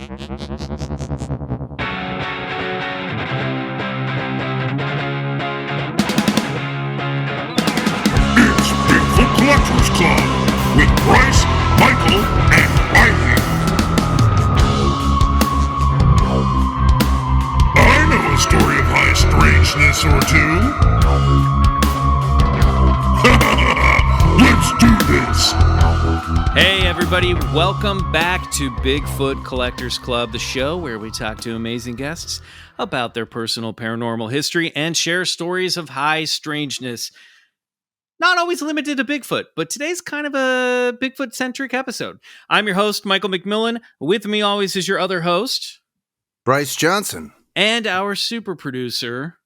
It's Bigfoot Collectors Club with Bryce, Michael, and Ivy. I know a story of high strangeness or two. Let's do this. Hey everybody, welcome back to Bigfoot Collectors Club, the show where we talk to amazing guests about their personal paranormal history and share stories of high strangeness. Not always limited to Bigfoot, but today's kind of a Bigfoot-centric episode. I'm your host, Michael McMillan. With me always is your other host, Bryce Johnson. And our super producer,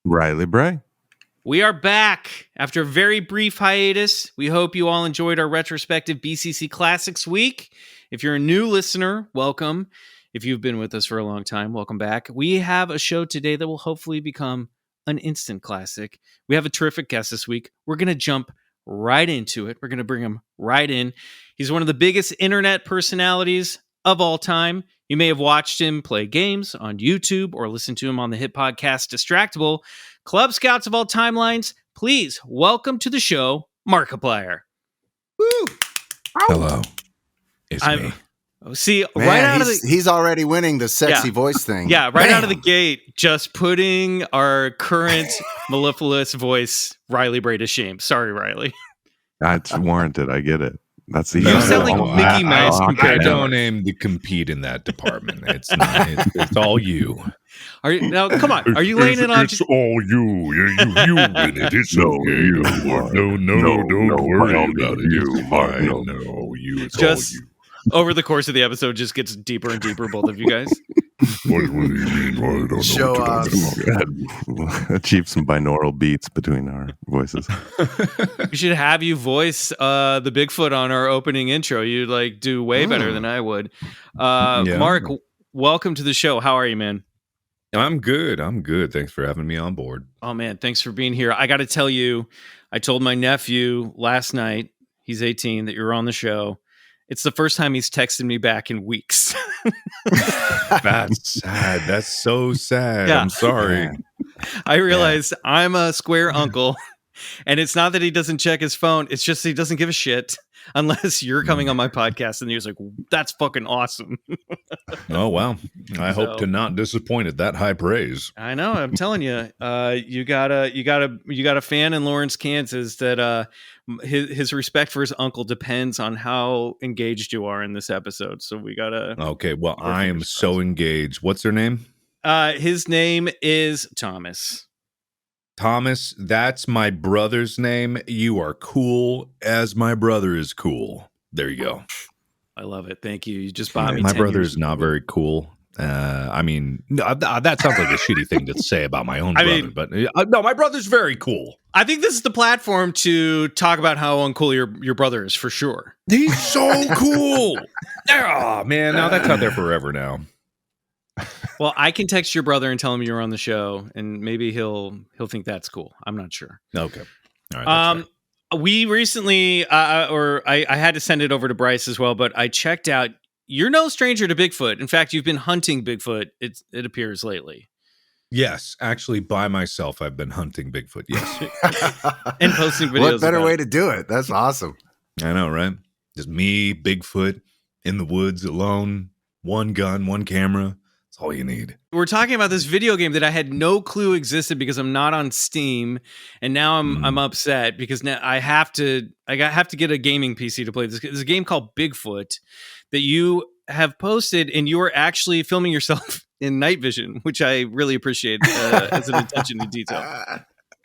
Riley Bray. We are back after a very brief hiatus. We hope you all enjoyed our retrospective BCC Classics week. If you're a new listener, welcome. If you've been with us for a long time, welcome back. We have a show today that will hopefully become an instant classic. We have a terrific guest this week. We're going to jump right into it. We're going to bring him right in. He's one of the biggest internet personalities of all time. You may have watched him play games on YouTube or listened to him on the hit podcast Distractible. Club Scouts of all timelines, please welcome to the show, Markiplier. Woo! Hello. It's me. See, Man, right out of the... He's already winning the sexy voice thing. Yeah, right out of the gate, just putting our current mellifluous voice, Riley Bray, to shame. Sorry, Riley. That's warranted. I get it. That's the You sound like Mickey Mouse. I don't aim to compete in that department. It's not. It's all you. Are you now? Come on. Are you laying it on? It's all you. You win it. It's okay. Don't worry about it. It's fine. No, you. It's Just all you. over the course of the episode, just gets deeper and deeper. Both of you guys. What do you mean? I don't know Show what off. you're talking about. Achieve some binaural beats between our voices. We should have you voice the Bigfoot on our opening intro. You'd like do way better than I would. Yeah. Mark, welcome to the show. How are you, man? I'm good. Thanks for having me on board. Oh man, thanks for being here. I got to tell you, I told my nephew last night, he's 18, that you're on the show. It's the first time he's texted me back in weeks. That's sad. That's so sad. Yeah. I'm sorry. I realized I'm a square uncle, and it's not that he doesn't check his phone. It's just he doesn't give a shit unless you're coming on my podcast. And he was like, that's fucking awesome. Oh wow. I hope to not disappoint at that high praise. I know. I'm telling you, you got a fan in Lawrence, Kansas that his respect for his uncle depends on how engaged you are in this episode. So we gotta. Okay. Well, I am so engaged. What's her name? His name is Thomas. Thomas. That's my brother's name. You are cool as my brother is cool. There you go. I love it. Thank you. You just bought me. My 10 brother years is not very cool. I mean, that sounds like a shitty thing to say about my own brother, but no, my brother's very cool. I think this is the platform to talk about how uncool your brother is for sure. He's so cool. Oh man, now that's out there forever now. Well, I can text your brother and tell him you're on the show, and maybe he'll think that's cool. I'm not sure. Okay. All right. That's fair. We recently, I had to send it over to Bryce as well, but I checked out. You're no stranger to Bigfoot. In fact, you've been hunting Bigfoot. It appears lately. Yes, actually, by myself, I've been hunting Bigfoot. Yes, and posting videos. What better about way it. to do it? That's awesome. I know, right? Just me, Bigfoot, in the woods alone, one gun, one camera. That's all you need. We're talking about this video game that I had no clue existed because I'm not on Steam, and now I'm upset because now I have to get a gaming PC to play this. There's a game called Bigfoot that you have posted, and you are actually filming yourself in night vision, which I really appreciate as an attention to detail.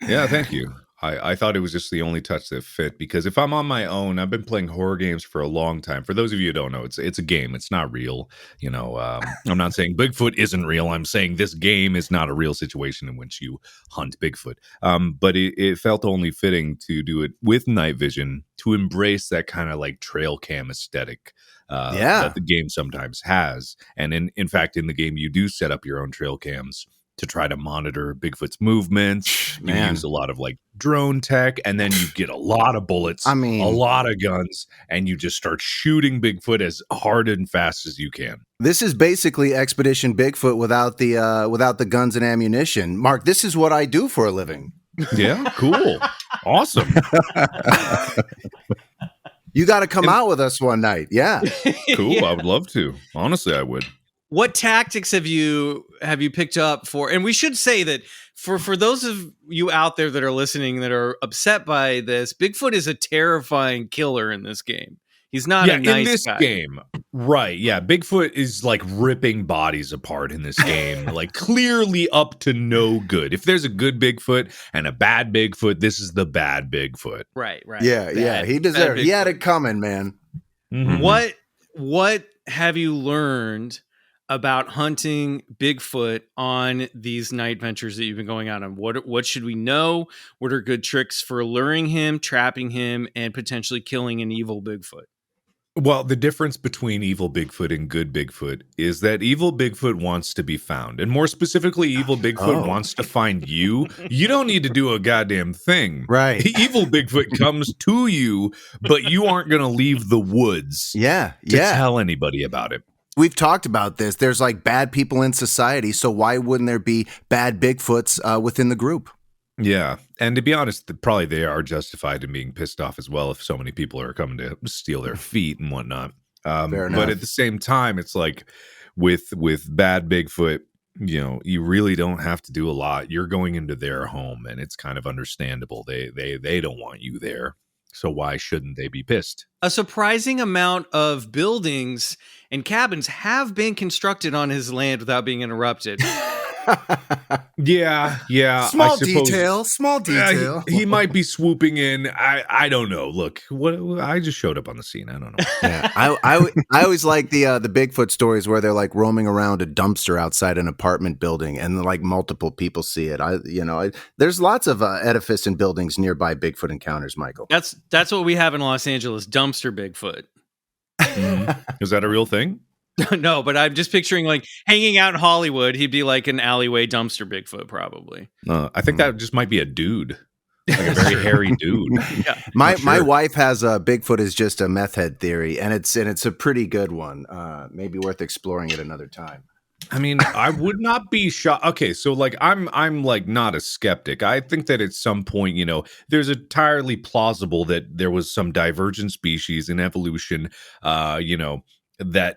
Yeah, thank you. I thought it was just the only touch that fit, because if I'm on my own, I've been playing horror games for a long time. For those of you who don't know, it's a game. It's not real. You know, I'm not saying Bigfoot isn't real. I'm saying this game is not a real situation in which you hunt Bigfoot. But it felt only fitting to do it with night vision, to embrace that kind of like trail cam aesthetic that the game sometimes has. And in fact, in the game, you do set up your own trail cams to try to monitor Bigfoot's movements. You Man. use a lot of like drone tech, and then you get a lot of bullets, I mean, a lot of guns, and you just start shooting Bigfoot as hard and fast as you can. this is basically Expedition Bigfoot without the guns and ammunition. Mark, this is what I do for a living. Yeah, cool. Awesome. You got to come out with us one night. Yeah. Cool. Yeah. I would love to. Honestly, I would. What tactics have you picked up for? And we should say that for those of you out there that are listening that are upset by this, Bigfoot is a terrifying killer in this game. He's not a nice in this guy. game. Right. Yeah. Bigfoot is like ripping bodies apart in this game, like clearly up to no good. If there's a good Bigfoot and a bad Bigfoot, this is the bad Bigfoot. Right. Yeah. He deserved it. He had it coming, man. Mhm. What have you learned about hunting Bigfoot on these night ventures that you've been going out on? What should we know? What are good tricks for luring him, trapping him, and potentially killing an evil Bigfoot? Well, the difference between evil Bigfoot and good Bigfoot is that evil Bigfoot wants to be found. And more specifically, evil Bigfoot wants to find you. You don't need to do a goddamn thing. Right. Evil Bigfoot comes to you, but you aren't going to leave the woods Yeah. to Yeah. tell anybody about it. We've talked about this. There's like bad people in society. So why wouldn't there be bad Bigfoots within the group? Yeah. And to be honest, probably they are justified in being pissed off as well if so many people are coming to steal their feet and whatnot. Fair enough. But at the same time, it's like with bad Bigfoot, you know, you really don't have to do a lot. You're going into their home, and it's kind of understandable. They don't want you there. So why shouldn't they be pissed? A surprising amount of buildings and cabins have been constructed on his land without being interrupted. Yeah. Small I suppose- detail. He might be swooping in. I don't know. Look, I just showed up on the scene. I don't know. Yeah, I always like the Bigfoot stories where they're like roaming around a dumpster outside an apartment building, and like multiple people see it. There's lots of edifice and buildings nearby Bigfoot encounters, Michael. That's what we have in Los Angeles, dumpster Bigfoot. Is that a real thing? No, but I'm just picturing like hanging out in Hollywood. He'd be like an alleyway dumpster Bigfoot, probably. I think that just might be a dude, like a very hairy dude. Yeah. My wife has a Bigfoot is just a meth head theory, and it's a pretty good one. Maybe worth exploring at another time. I mean, I would not be shocked. Okay, so like I'm like not a skeptic. I think that at some point, you know, there's entirely plausible that there was some divergent species in evolution, that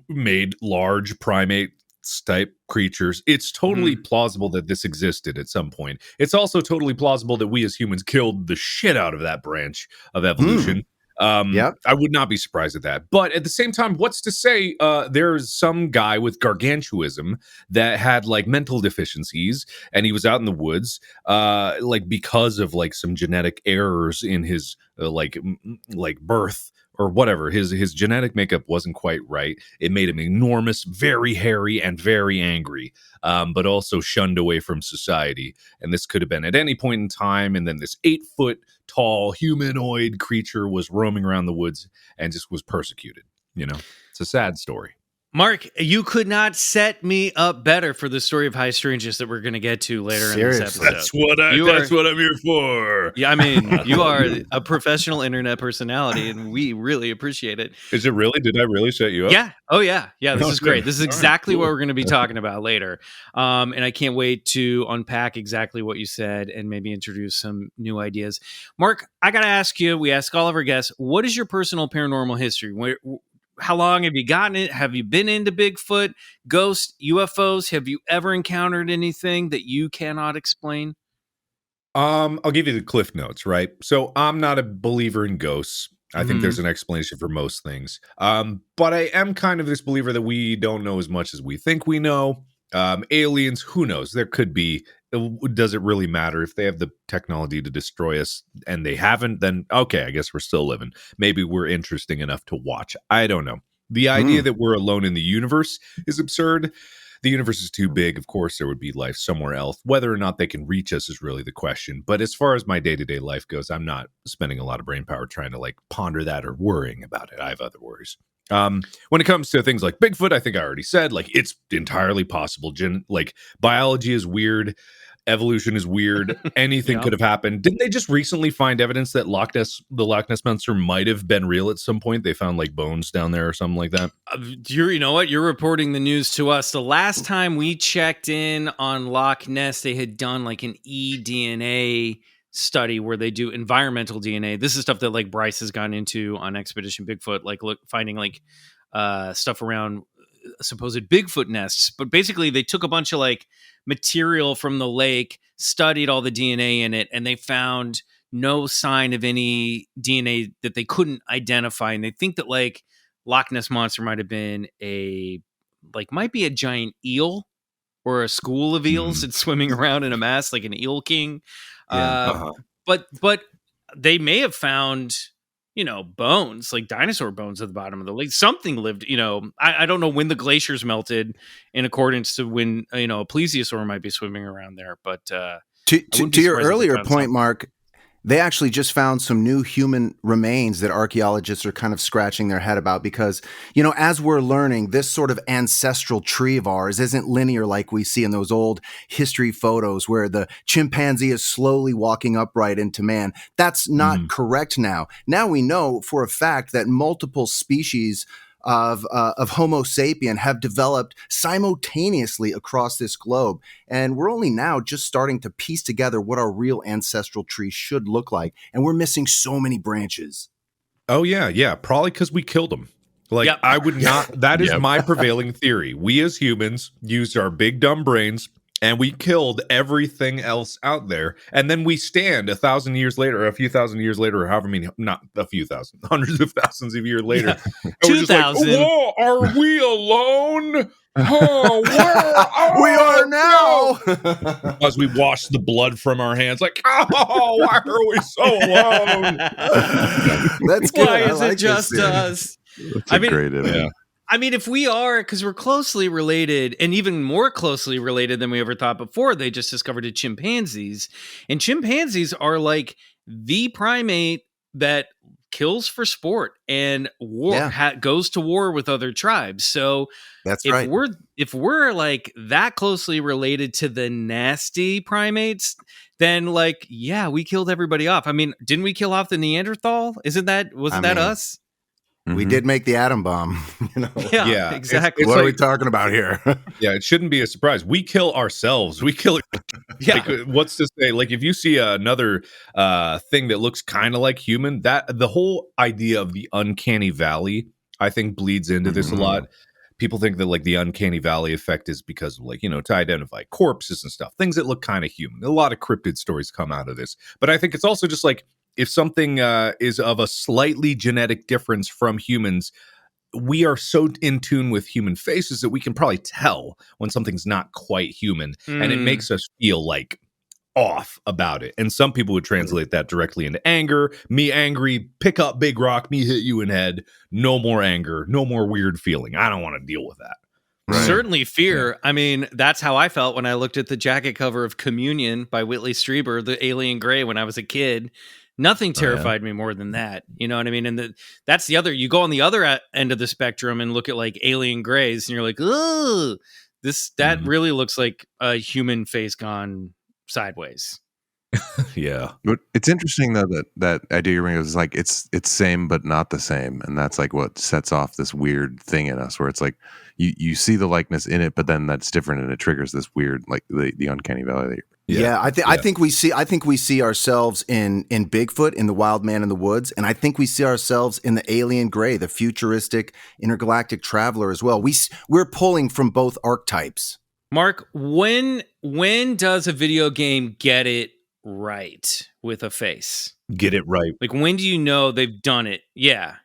made large primate type creatures. It's totally plausible that this existed at some point. It's also totally plausible that we as humans killed the shit out of that branch of evolution. Yep. I would not be surprised at that. But at the same time, what's to say there's some guy with gargantuism that had like mental deficiencies, and he was out in the woods like because of like some genetic errors in his like birth or whatever. His genetic makeup wasn't quite right. It made him enormous, very hairy, and very angry, but also shunned away from society. And this could have been at any point in time. And then this 8-foot tall humanoid creature was roaming around the woods and just was persecuted. You know, it's a sad story. Mark, you could not set me up better for the story of High Strangeness that we're going to get to later in this Seriously. episode. That's what I'm here for. Yeah, I mean, you are a professional internet personality, and we really appreciate it. Is it really? Did I really set you up? Yeah. Oh, yeah. Yeah, this Oh, is great. good. This is All right, exactly cool. what we're going to be talking about later. And I can't wait to unpack exactly what you said and maybe introduce some new ideas. Mark, I got to ask you, we ask all of our guests, what is your personal paranormal history? How long have you gotten it? Have you been into Bigfoot, ghosts, UFOs? Have you ever encountered anything that you cannot explain? I'll give you the cliff notes, right? So I'm not a believer in ghosts. I think there's an explanation for most things. But I am kind of this believer that we don't know as much as we think we know. Aliens, who knows? There could be. Does it really matter? If they have the technology to destroy us and they haven't, then okay, I guess we're still living. Maybe we're interesting enough to watch. I don't know. The idea that we're alone in the universe is absurd. The universe is too big. Of course, there would be life somewhere else. Whether or not they can reach us is really the question. But as far as my day-to-day life goes, I'm not spending a lot of brain power trying to like ponder that or worrying about it. I have other worries. When it comes to things like Bigfoot, I think I already said, like, it's entirely possible. Like, biology is weird. Evolution is weird. Anything could have happened. Didn't they just recently find evidence that the Loch Ness Monster might have been real at some point? They found like bones down there or something like that. You know what? You're reporting the news to us. The last time we checked in on Loch Ness, they had done like an eDNA study where they do environmental DNA. This is stuff that like Bryce has gone into on Expedition Bigfoot, like finding like stuff around supposed Bigfoot nests. But basically they took a bunch of like material from the lake, studied all the DNA in it, and they found no sign of any DNA that they couldn't identify. And they think that like Loch Ness Monster might have been might be a giant eel or a school of eels that's swimming around in a mass, like an eel king. But they may have found, bones, like dinosaur bones at the bottom of the lake. Something lived, I don't know when the glaciers melted in accordance to when, a plesiosaur might be swimming around there. But to your earlier point, Mark, they actually just found some new human remains that archaeologists are kind of scratching their head about because, as we're learning, this sort of ancestral tree of ours isn't linear like we see in those old history photos where the chimpanzee is slowly walking upright into man. That's not correct now. Now we know for a fact that multiple species of Homo sapien have developed simultaneously across this globe. And we're only now just starting to piece together what our real ancestral tree should look like. And we're missing so many branches. Oh, yeah. Probably because we killed them. I would not. That is my prevailing theory. We as humans used our big dumb brains and we killed everything else out there. And then we stand 1,000 years later, or a few thousand years later, or however many, not a few thousand, hundreds of thousands of years later. 2,000. Like, whoa, are we alone? Oh, where we are now. As we wash the blood from our hands, like, oh, why are we so alone? That's good. Why is it just us? That's a great idea. I mean, if we are, because we're closely related and even more closely related than we ever thought before, they just discovered chimpanzees. And chimpanzees are like the primate that kills for sport and goes to war with other tribes. So that's if right. If we're like that closely related to the nasty primates, then we killed everybody off. I mean, didn't we kill off the Neanderthal? Wasn't that us? We did make the atom bomb. Yeah, exactly. What are we talking about here? Yeah, it shouldn't be a surprise. We kill ourselves. We kill. What's to say? Like, if you see another thing that looks kind of like human, that the whole idea of the Uncanny Valley, I think, bleeds into this a lot. People think that like the Uncanny Valley effect is because to identify corpses and stuff, things that look kind of human. A lot of cryptid stories come out of this, but I think it's also just like, if something is of a slightly genetic difference from humans, we are so in tune with human faces that we can probably tell when something's not quite human. And it makes us feel like off about it. And some people would translate that directly into anger. Me angry, pick up big rock, me hit you in head. No more anger, no more weird feeling. I don't want to deal with that. Right. Certainly fear. Yeah. I mean, that's how I felt when I looked at the jacket cover of Communion by Whitley Strieber, the alien gray, when I was a kid. Nothing terrified me more than that. You know what I mean? And that's the other, you go on the other end of the spectrum and look at like alien grays and you're like, oh, that really looks like a human face gone sideways. Yeah. But it's interesting though that idea you're bringing is like, it's same, but not the same. And that's like what sets off this weird thing in us where it's like, you see the likeness in it, but then that's different and it triggers this weird, like the Uncanny Valley. I think we see ourselves in Bigfoot, in the wild man in the woods, and I think we see ourselves in the alien gray, the futuristic intergalactic traveler as well. We're pulling from both archetypes. Mark, when does a video game get it right with a face? Get it right. Like, when do you know they've done it? Yeah.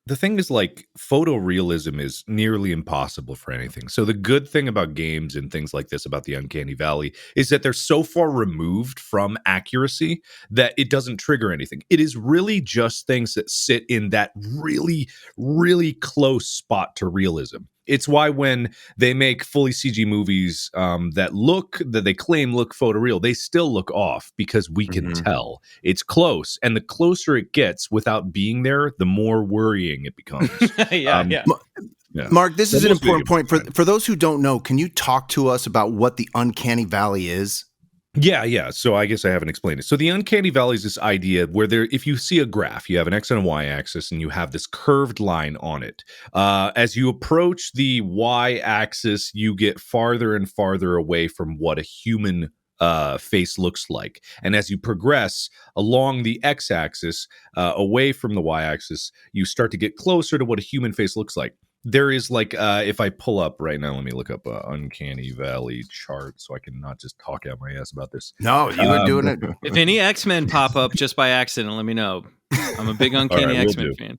The thing is, like, photorealism is nearly impossible for anything. So the good thing about games and things like this about the Uncanny Valley is that they're so far removed from accuracy that it doesn't trigger anything. It is really just things that sit in that really, really close spot to realism. It's why when they make fully CG movies that they claim look photoreal, they still look off because we can tell it's close. And the closer it gets without being there, the more worrying it becomes. Yeah. Mark, this is an Almost important point big. for those who don't know. Can you talk to us about what the Uncanny Valley is? Yeah. So I guess I haven't explained it. So the Uncanny Valley is this idea where if you see a graph, you have an X and a Y axis, and you have this curved line on it. As you approach the Y axis, you get farther and farther away from what a human face looks like. And as you progress along the X axis, away from the Y axis, you start to get closer to what a human face looks like. There is like, if I pull up right now, let me look up Uncanny Valley chart so I can not just talk out my ass about this. No, you were doing it. If any X-Men pop up just by accident, let me know. I'm a big Uncanny X-Men fan.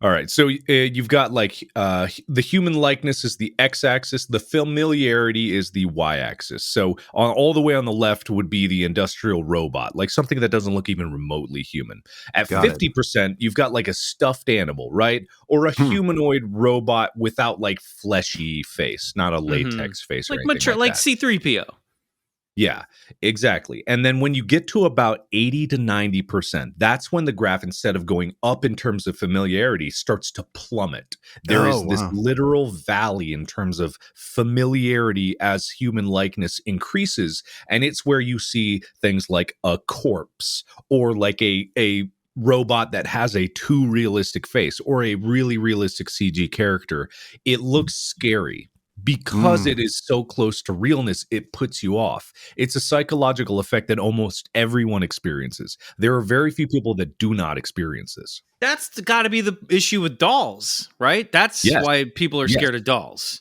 All right, so you've got like the human likeness is the x-axis, the familiarity is the y-axis. So all the way on the left would be the industrial robot, like something that doesn't look even remotely human. At 50%, you've got like a stuffed animal, right? Or a humanoid robot without like fleshy face, not a latex face, or like anything mature, like that. C-3PO. Yeah, exactly. And then when you get to about 80 to 90%, that's when the graph, instead of going up in terms of familiarity, starts to plummet. There is this literal valley in terms of familiarity as human likeness increases. And it's where you see things like a corpse or like a robot that has a too realistic face or a really realistic CG character. It looks scary. Because it is so close to realness, it puts you off. It's a psychological effect that almost everyone experiences. There are very few people that do not experience this. That's got to be the issue with dolls, right? That's why people are scared of dolls.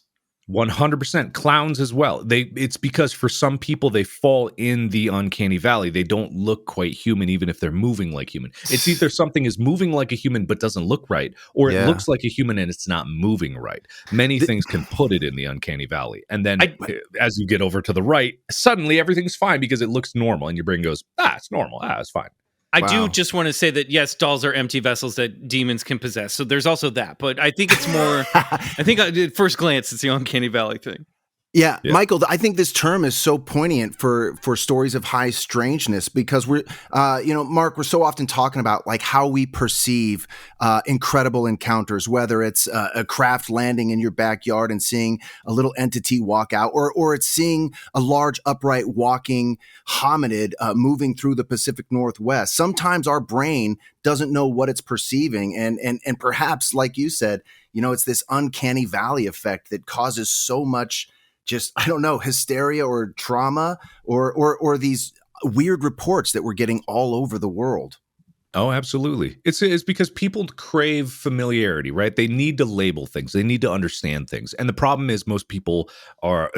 100%. Clowns as well. It's because for some people, they fall in the uncanny valley. They don't look quite human, even if they're moving like human. It's either something is moving like a human but doesn't look right, or it looks like a human and it's not moving right. Many things can put it in the uncanny valley. And then as you get over to the right, suddenly everything's fine because it looks normal. And your brain goes, it's normal. It's fine. I do just want to say that, yes, dolls are empty vessels that demons can possess. So there's also that. But I think it's more, I think at first glance, it's the Uncanny Valley thing. Yeah, Michael, I think this term is so poignant for stories of high strangeness because we're, Mark, we're so often talking about like how we perceive incredible encounters, whether it's a craft landing in your backyard and seeing a little entity walk out, or it's seeing a large upright walking hominid moving through the Pacific Northwest. Sometimes our brain doesn't know what it's perceiving, and perhaps, like you said, it's this uncanny valley effect that causes so much. Just, I don't know, hysteria or trauma or these weird reports that we're getting all over the world. Oh, absolutely. It's because people crave familiarity, right? They need to label things. They need to understand things. And the problem is most people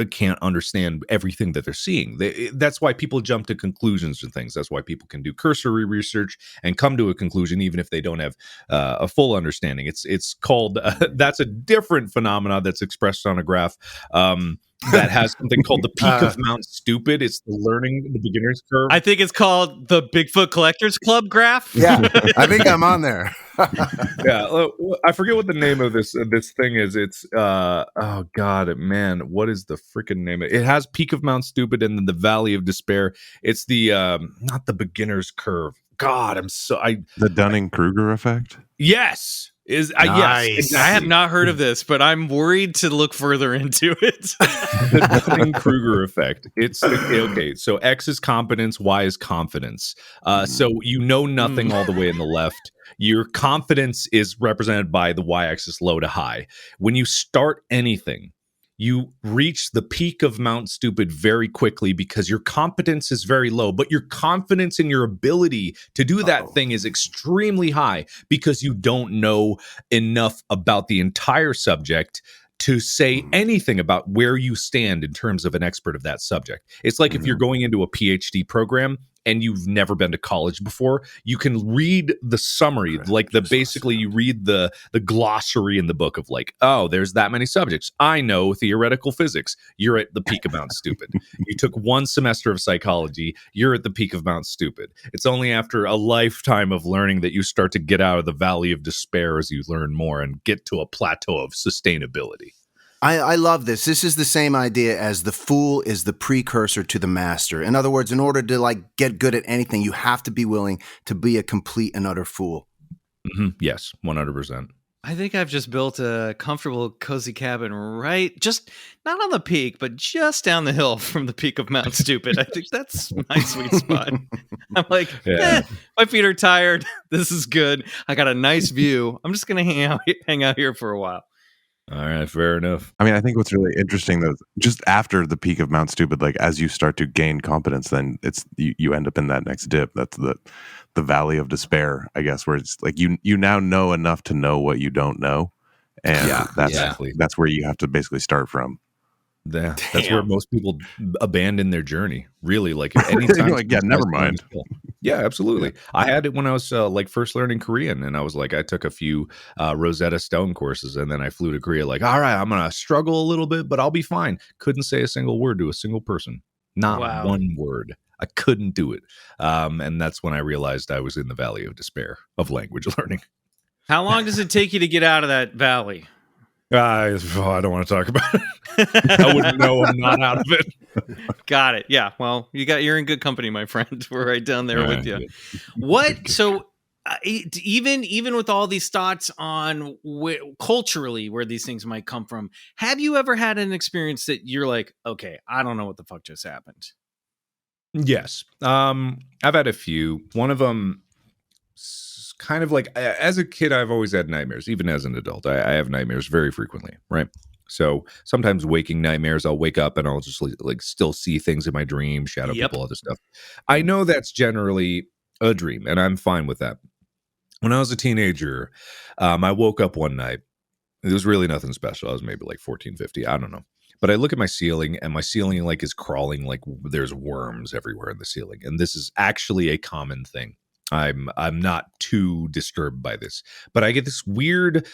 can't understand everything that they're seeing. That's why people jump to conclusions and things. That's why people can do cursory research and come to a conclusion, even if they don't have a full understanding. It's called, that's a different phenomena that's expressed on a graph. That has something called the peak of Mount Stupid. It's the beginner's curve. I think it's called the Bigfoot Collectors Club graph. Yeah, I think I'm on there. I forget what the name of this thing is. It's oh god, man, what is the freaking name? It has peak of Mount Stupid and then the Valley of Despair. It's the not the beginner's curve. God, the Dunning-Kruger effect. Yes. Yes, Nice. I have not heard of this, but I'm worried to look further into it. The Dunning-Kruger effect. It's okay. So X is competence, Y is confidence. So nothing all the way in the left. Your confidence is represented by the Y-axis, low to high. When you start anything, you reach the peak of Mount Stupid very quickly because your competence is very low, but your confidence in your ability to do that thing is extremely high because you don't know enough about the entire subject to say anything about where you stand in terms of an expert of that subject. It's like if you're going into a PhD program and you've never been to college before, you can read the summary, basically you read the glossary in the book of like, oh, there's that many subjects. I know theoretical physics. You're at the peak of Mount Stupid. You took one semester of psychology. You're at the peak of Mount Stupid. It's only after a lifetime of learning that you start to get out of the valley of despair as you learn more and get to a plateau of sustainability. I love this. This is the same idea as the fool is the precursor to the master. In other words, in order to like get good at anything, you have to be willing to be a complete and utter fool. Yes, 100%. I think I've just built a comfortable, cozy cabin right, just not on the peak, but just down the hill from the peak of Mount Stupid. I think that's my sweet spot. I'm like, my feet are tired. This is good. I got a nice view. I'm just going to hang out here for a while. All right, fair enough. I mean, I think what's really interesting though, just after the peak of Mount Stupid, like as you start to gain competence, then it's you end up in that next dip. That's the valley of despair, I guess, where it's like you now know enough to know what you don't know, and that's where you have to basically start from. Yeah, that's where most people abandon their journey. Really, like anytime, like, never mind. Yeah, absolutely. I had it when I was like first learning Korean, and I was like, I took a few Rosetta Stone courses, and then I flew to Korea. Like, all right, I'm gonna struggle a little bit, but I'll be fine. Couldn't say a single word to a single person, not one word. I couldn't do it, and that's when I realized I was in the valley of despair of language learning. How long does it take you to get out of that valley? I don't want to talk about it. I wouldn't know. I'm not out of it. Got it. Yeah. Well, you're in good company, my friend. We're right down there with you. What? So even with all these thoughts on culturally where these things might come from, have you ever had an experience that you're like, okay, I don't know what the fuck just happened? Yes. I've had a few. One of them, kind of like as a kid, I've always had nightmares. Even as an adult, I have nightmares very frequently, right? So sometimes waking nightmares, I'll wake up and I'll just like still see things in my dream, shadow people, other stuff. I know that's generally a dream, and I'm fine with that. When I was a teenager, I woke up one night. It was really nothing special. I was maybe like 14, 15. I don't know. But I look at my ceiling, and my ceiling like is crawling, like there's worms everywhere in the ceiling. And this is actually a common thing. I'm not too disturbed by this, but I get this weird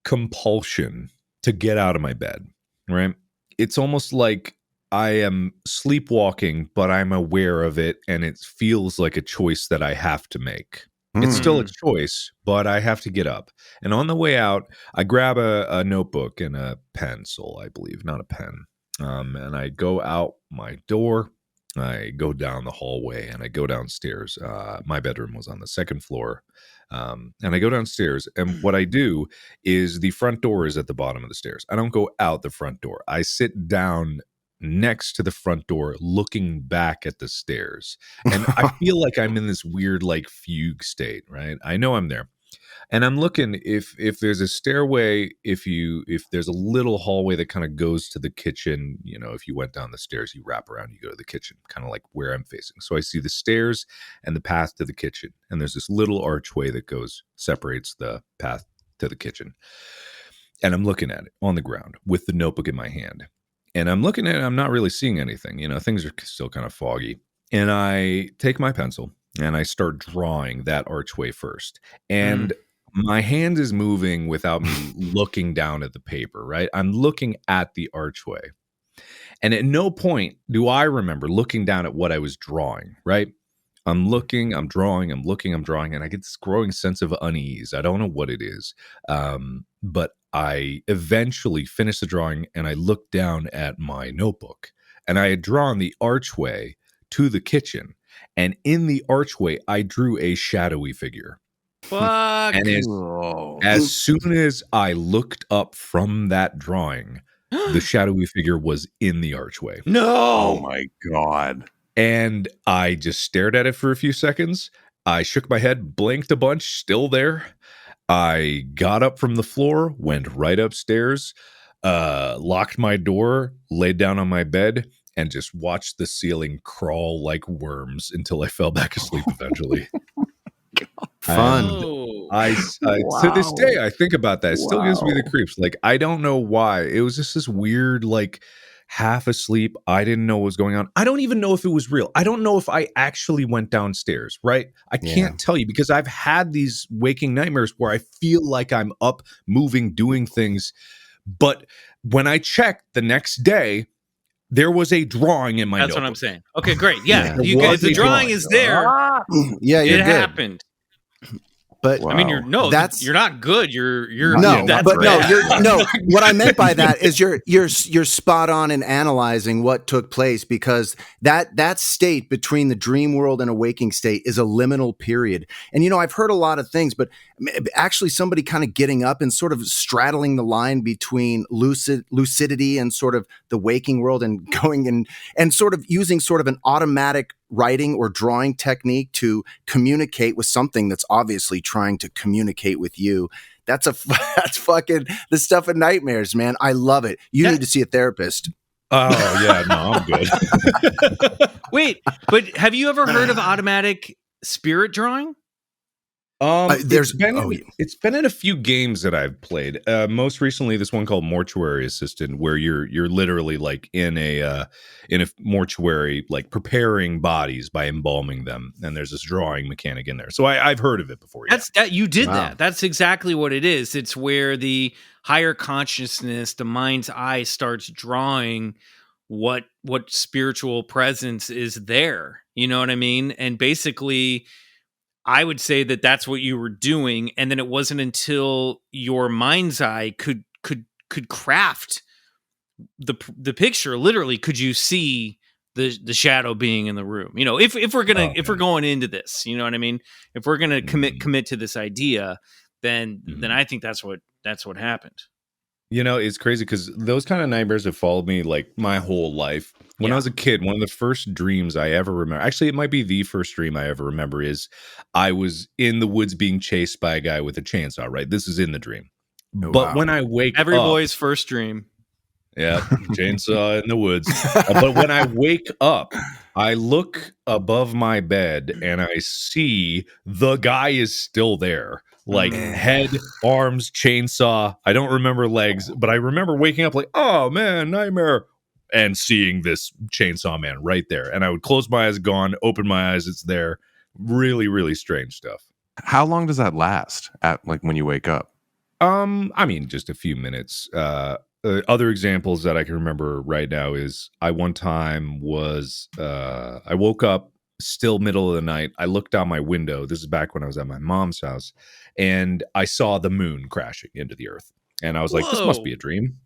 compulsion to get out of my bed, right? It's almost like I am sleepwalking, but I'm aware of it, and it feels like a choice that I have to make. It's still a choice, but I have to get up. And on the way out, I grab a notebook and a pencil, I believe, not a pen. And I go out my door. I go down the hallway and I go downstairs. My bedroom was on the second floor. And I go downstairs, and what I do is the front door is at the bottom of the stairs. I don't go out the front door. I sit down next to the front door looking back at the stairs. And I feel like I'm in this weird like fugue state, right? I know I'm there. And I'm looking if there's a stairway, if there's a little hallway that kind of goes to the kitchen, you know, if you went down the stairs, you wrap around, you go to the kitchen, kind of like where I'm facing. So I see the stairs and the path to the kitchen. And there's this little archway that separates the path to the kitchen. And I'm looking at it on the ground with the notebook in my hand. And I'm looking at it, I'm not really seeing anything. You know, things are still kind of foggy. And I take my pencil and I start drawing that archway first. And my hand is moving without me looking down at the paper, right? I'm looking at the archway. And at no point do I remember looking down at what I was drawing, right? I'm looking, I'm drawing, I'm looking, I'm drawing, and I get this growing sense of unease. I don't know what it is. But I eventually finish the drawing and I look down at my notebook. And I had drawn the archway to the kitchen. And in the archway, I drew a shadowy figure. Fuck. And as soon as I looked up from that drawing, the shadowy figure was in the archway. No. Oh my God. And I just stared at it for a few seconds. I shook my head, blinked a bunch, still there. I got up from the floor, went right upstairs, locked my door, laid down on my bed, and just watched the ceiling crawl like worms until I fell back asleep eventually. Fun. To this day, I think about that. It still gives me the creeps. Like, I don't know why. It was just this weird, like, half asleep. I didn't know what was going on. I don't even know if it was real. I don't know if I actually went downstairs, right? I can't tell you because I've had these waking nightmares where I feel like I'm up, moving, doing things. But when I checked the next day, there was a drawing in my notebook. That's what I'm saying. Okay, great. Yeah, you guys, the drawing is there. Yeah, it happened. But Wow. I mean, you're not good. You're no, that's but bad. what I meant by that is you're spot on in analyzing what took place, because that state between the dream world and a waking state is a liminal period. And I've heard a lot of things, but actually somebody kind of getting up and sort of straddling the line between lucidity and sort of the waking world, and going and sort of using sort of an automatic writing or drawing technique to communicate with something that's obviously trying to communicate with you. That's fucking the stuff of nightmares, man. I love it. You need to see a therapist. Oh yeah, no, I'm good. Wait, but have you ever heard of automatic spirit drawing? It's been in a few games that I've played. Most recently, this one called Mortuary Assistant, where you're literally like in a mortuary, like preparing bodies by embalming them, and there's this drawing mechanic in there. So I've heard of it before. Yeah. You did that. That's exactly what it is. It's where the higher consciousness, the mind's eye, starts drawing what spiritual presence is there. You know what I mean? And basically, I would say that that's what you were doing, and then it wasn't until your mind's eye could craft the picture. Literally, could you see the shadow being in the room? If we're going into this, you know what I mean. If we're gonna commit to this idea, then I think that's what happened. It's crazy because those kind of nightmares have followed me like my whole life. When I was a kid, one of the first dreams I ever remember, actually, it might be the first dream I ever remember, is I was in the woods being chased by a guy with a chainsaw, right? This is in the dream. But when I wake every up... boy's first dream. Yeah, chainsaw in the woods. But when I wake up, I look above my bed and I see the guy is still there. Like head, arms, chainsaw. I don't remember legs, but I remember waking up like, oh man, nightmare. And seeing this chainsaw man right there. And I would close my eyes, gone, open my eyes, it's there. Really, really strange stuff. How long does that last at like when you wake up? I mean, just a few minutes. Other examples that I can remember right now is I one time was I woke up still middle of the night. I looked out my window. This is back when I was at my mom's house, and I saw the moon crashing into the earth. And I was like, this must be a dream.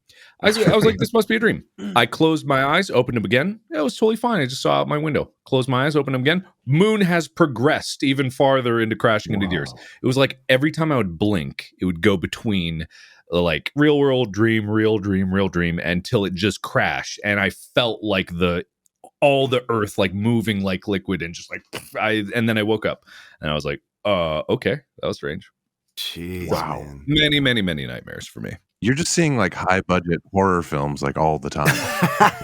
I was like, this must be a dream. I closed my eyes, opened them again. It was totally fine. I just saw out my window. Closed my eyes, opened them again. Moon has progressed even farther into crashing into the earth. It was like every time I would blink, it would go between like real world dream, real dream, until it just crashed. And I felt like all the earth like moving like liquid, and just like and then I woke up and I was like, okay, that was strange. Jeez, wow. Man. Many nightmares for me. You're just seeing like high budget horror films like all the time.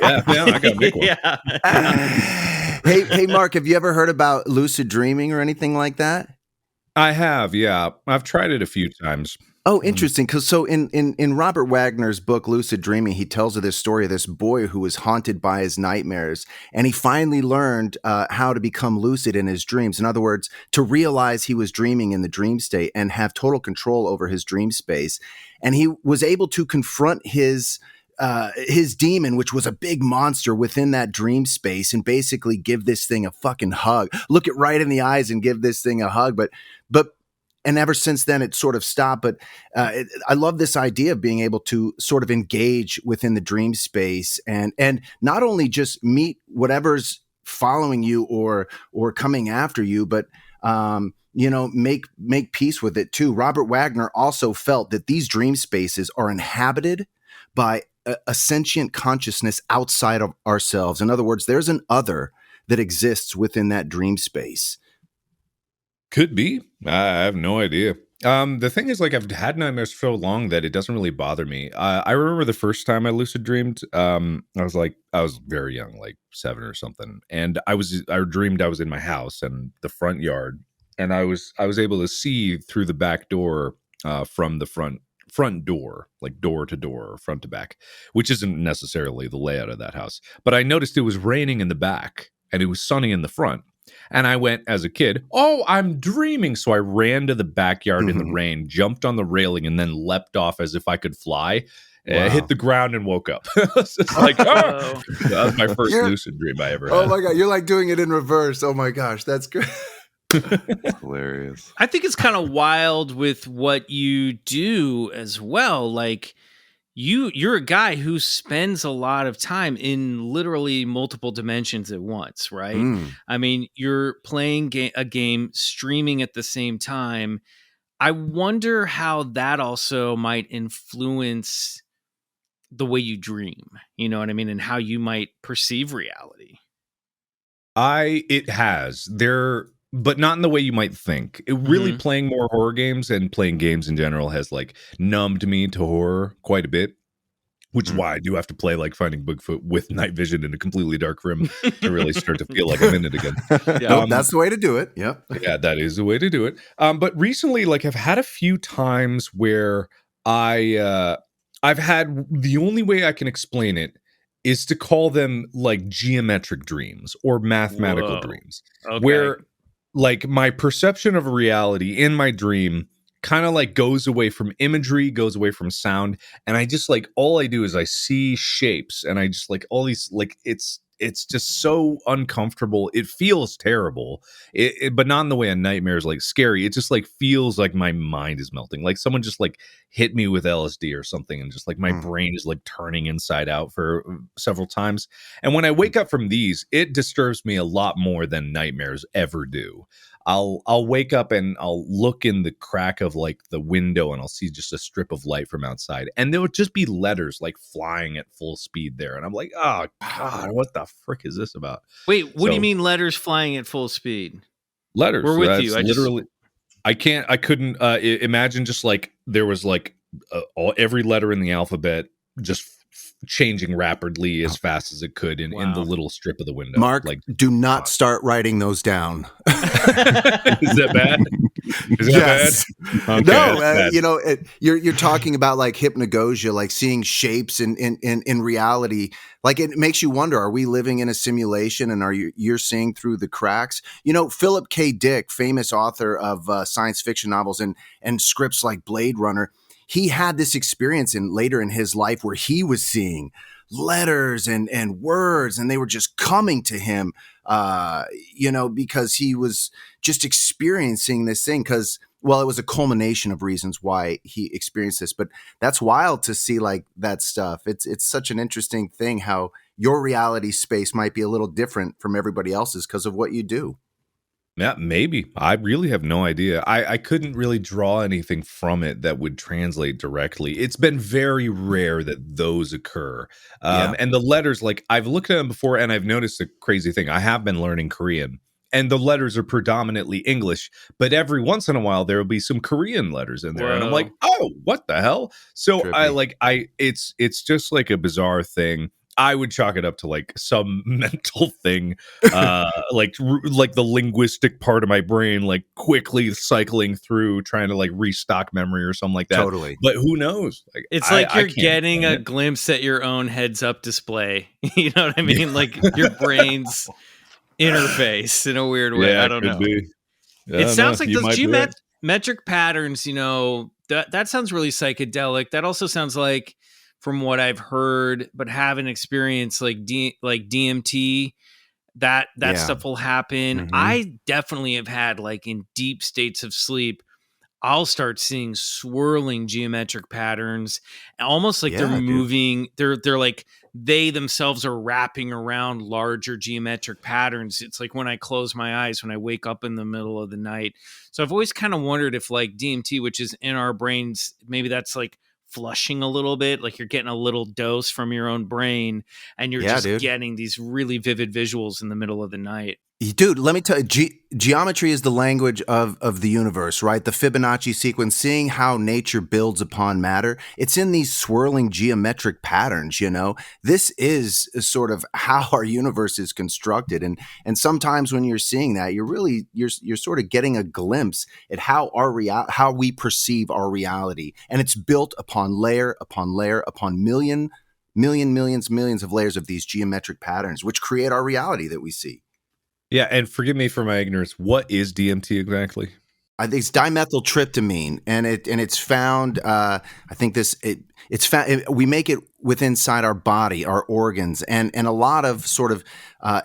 yeah, I got a big one. Hey, Mark, have you ever heard about lucid dreaming or anything like that? I have, yeah. I've tried it a few times. Oh, interesting. Because so in Robert Wagner's book, Lucid Dreaming, he tells of this story of this boy who was haunted by his nightmares. And he finally learned how to become lucid in his dreams. In other words, to realize he was dreaming in the dream state and have total control over his dream space. And he was able to confront his demon, which was a big monster within that dream space, and basically give this thing a fucking hug, look it right in the eyes and give this thing a hug. And ever since then, it sort of stopped. But I love this idea of being able to sort of engage within the dream space and not only just meet whatever's following you or coming after you, but make peace with it too. Robert Wagner also felt that these dream spaces are inhabited by a sentient consciousness outside of ourselves. In other words, there's an other that exists within that dream space. Could be. I have no idea. The thing is, like, I've had nightmares for so long that it doesn't really bother me. I remember the first time I lucid dreamed. I was very young, like 7 or something, and I dreamed I was in my house and the front yard, and I was able to see through the back door from the front door, like door to door, front to back, which isn't necessarily the layout of that house. But I noticed it was raining in the back and it was sunny in the front. And I went as a kid, I'm dreaming. So I ran to the backyard in the rain, jumped on the railing, and then leapt off as if I could fly. Wow. Hit the ground and woke up. It's just like, that was my first lucid dream I ever had. Oh my God, you're like doing it in reverse. Oh my gosh, that's great. It's hilarious. I think it's kind of wild with what you do as well. Like you're a guy who spends a lot of time in literally multiple dimensions at once, right? Mm. I mean, you're playing a game, streaming at the same time. I wonder how that also might influence the way you dream, you know what I mean? And how you might perceive reality. It has there, but not in the way you might think. It really playing more horror games and playing games in general has like numbed me to horror quite a bit, which is why I do have to play like Finding Bigfoot with night vision in a completely dark room to really start to feel like I'm in it again. Nope, that's the way to do it. Yep. Yeah, that is the way to do it. But recently, like I've had a few times where I've had, the only way I can explain it is to call them like geometric dreams or mathematical dreams, where like my perception of reality in my dream kind of like goes away from imagery, goes away from sound, and I just like, all I do is I see shapes, and I just like all these, like it's just so uncomfortable. It feels terrible, but not in the way a nightmare is like scary. It just like feels like my mind is melting, like someone just like hit me with LSD or something, and just like my brain is like turning inside out for several times. And when I wake up from these, it disturbs me a lot more than nightmares ever do. I'll wake up and I'll look in the crack of like the window, and I'll see just a strip of light from outside, and there would just be letters like flying at full speed there, and I'm like, oh god, what the frick is this about? Wait, what do you mean letters flying at full speed? Letters. We're with you. I couldn't imagine just like there was like every letter in the alphabet just changing rapidly as fast as it could in the little strip of the window. Mark, like, do not start writing those down. Is that bad? Is that yes. bad? Okay, no, you're talking about like hypnagogia, like seeing shapes in reality. Like it makes you wonder: are we living in a simulation, and you're seeing through the cracks? You know, Philip K. Dick, famous author of science fiction novels and scripts like Blade Runner. He had this experience later in his life where he was seeing letters and words, and they were just coming to him, because he was just experiencing this thing. Because, well, it was a culmination of reasons why he experienced this. But that's wild to see like that stuff. It's such an interesting thing how your reality space might be a little different from everybody else's because of what you do. Yeah, maybe. I really have no idea. I couldn't really draw anything from it that would translate directly. It's been very rare that those occur. And the letters, like I've looked at them before, and I've noticed a crazy thing. I have been learning Korean, and the letters are predominantly English, but every once in a while there will be some Korean letters in there. Whoa. And I'm like, oh, what the hell? So trippy. It's just like a bizarre thing. I would chalk it up to like some mental thing, like the linguistic part of my brain, like quickly cycling through, trying to like restock memory or something like that. Totally. But who knows? Like, it's like you're getting a glimpse at your own heads-up display. You know what I mean? Yeah. Like your brain's interface in a weird way. I don't know. It sounds like those geometric patterns, that sounds really psychedelic. That also sounds like, from what I've heard, but haven't experienced, like DMT, that stuff will happen. Mm-hmm. I definitely have had, like, in deep states of sleep, I'll start seeing swirling geometric patterns, almost like they're moving. They're like they themselves are wrapping around larger geometric patterns. It's like when I close my eyes, when I wake up in the middle of the night. So I've always kind of wondered if like DMT, which is in our brains, maybe that's like flushing a little bit, like you're getting a little dose from your own brain, and you're getting these really vivid visuals in the middle of the night. Dude, let me tell you, geometry is the language of the universe, right? The Fibonacci sequence, seeing how nature builds upon matter. It's in these swirling geometric patterns, This is sort of how our universe is constructed. And sometimes when you're seeing that, you're sort of getting a glimpse at how how we perceive our reality. And it's built upon layer upon layer upon millions of layers of these geometric patterns, which create our reality that we see. Yeah, and forgive me for my ignorance. What is DMT exactly? I think it's dimethyltryptamine, and it's found. I think it's found. We make it within inside our body, our organs, and a lot of sort of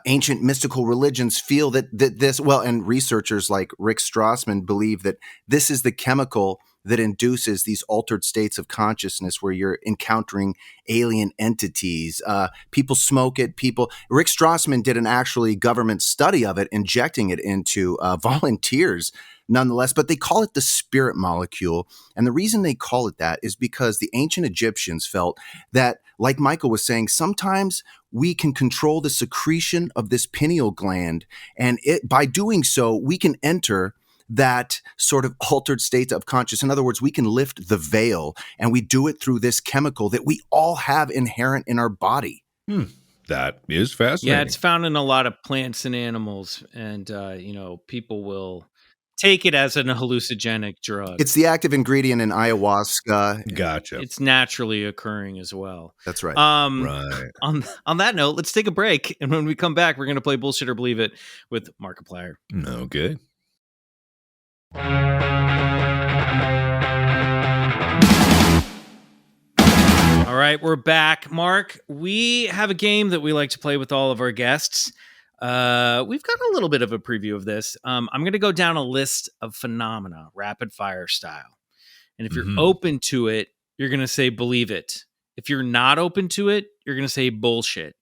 ancient mystical religions feel that this. Well, and researchers like Rick Strassman believe that this is the chemical that induces these altered states of consciousness where you're encountering alien entities. People smoke it. Rick Strassman did an actually government study of it, injecting it into volunteers. Nonetheless, but they call it the spirit molecule. And the reason they call it that is because the ancient Egyptians felt that, like Michael was saying, sometimes we can control the secretion of this pineal gland. And by doing so, we can enter that sort of altered state of consciousness. In other words, we can lift the veil, and we do it through this chemical that we all have inherent in our body. That is fascinating. Yeah, it's found in a lot of plants and animals, and people will take it as an hallucinogenic drug. It's the active ingredient in ayahuasca. Gotcha. It's naturally occurring as well. That's right. Right. On that note, let's take a break, and when we come back, we're going to play Bullshit or Believe It with Markiplier. Okay. All right, we're back. Mark, we have a game that we like to play with all of our guests. We've got a little bit of a preview of this. I'm going to go down a list of phenomena, rapid fire style. And if you're open to it, you're going to say believe it. If you're not open to it, you're going to say bullshit.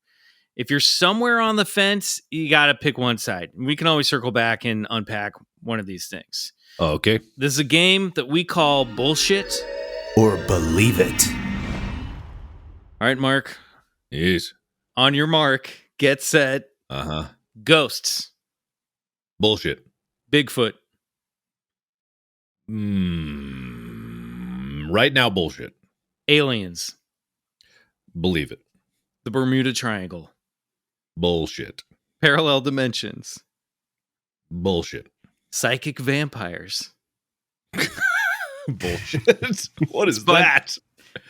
If you're somewhere on the fence, you got to pick one side. We can always circle back and unpack one of these things. Okay. This is a game that we call bullshit or believe it. All right, Mark. Yes. On your mark, get set. Ghosts. Bullshit. Bigfoot. Right now, bullshit. Aliens. Believe it. The Bermuda Triangle. Bullshit. Parallel dimensions. Bullshit. Psychic vampires. Bullshit. What is that?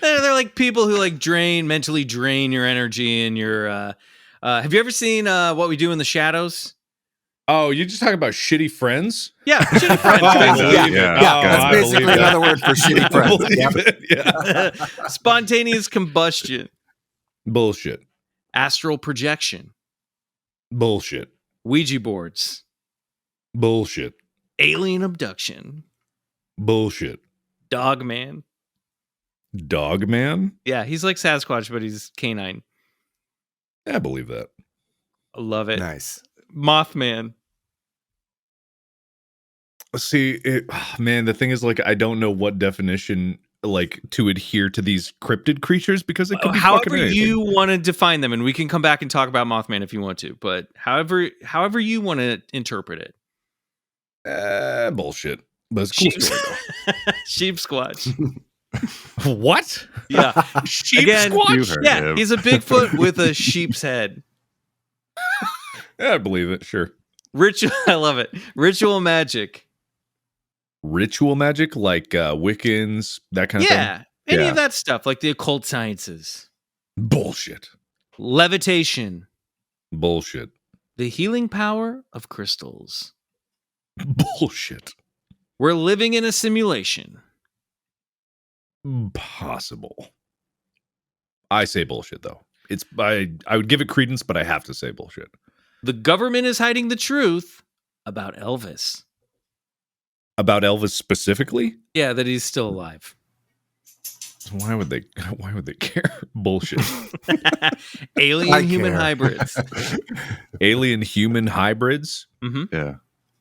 They're like people who like mentally drain your energy and your have you ever seen What We Do in the Shadows? Oh, you're just talking about shitty friends? Yeah, shitty friends. That's basically another word for shitty friends. Yeah. Spontaneous combustion. Bullshit. Astral projection. Bullshit. Ouija boards. Bullshit. Alien abduction. Bullshit. Dogman. Dogman? Yeah, he's like Sasquatch, but he's canine. I believe that. I love it. Nice. Mothman. See, man, the thing is, like, I don't know what definition, like, to adhere to these cryptid creatures because it could be however fucking anything. you want to define them, and we can come back and talk about Mothman if you want to. But however you want to interpret it. Bullshit. But it's cool story, though. Sheep Squatch. What? Yeah. Sheep Again, Squatch? Yeah, he's a Bigfoot with a sheep's head. Yeah, I believe it. Sure. Ritual. I love it. Ritual magic. Ritual magic, like Wiccans, that kind of thing? Yeah. Any of that stuff, like the occult sciences. Bullshit. Levitation. Bullshit. The healing power of crystals. Bullshit. We're living in a simulation. Possible. I say bullshit, though. I would give it credence, but I have to say bullshit. The government is hiding the truth about Elvis. About Elvis specifically? Yeah, that he's still alive. Why would they care? Bullshit. Alien human hybrids. Alien human hybrids? Mm-hmm. Yeah.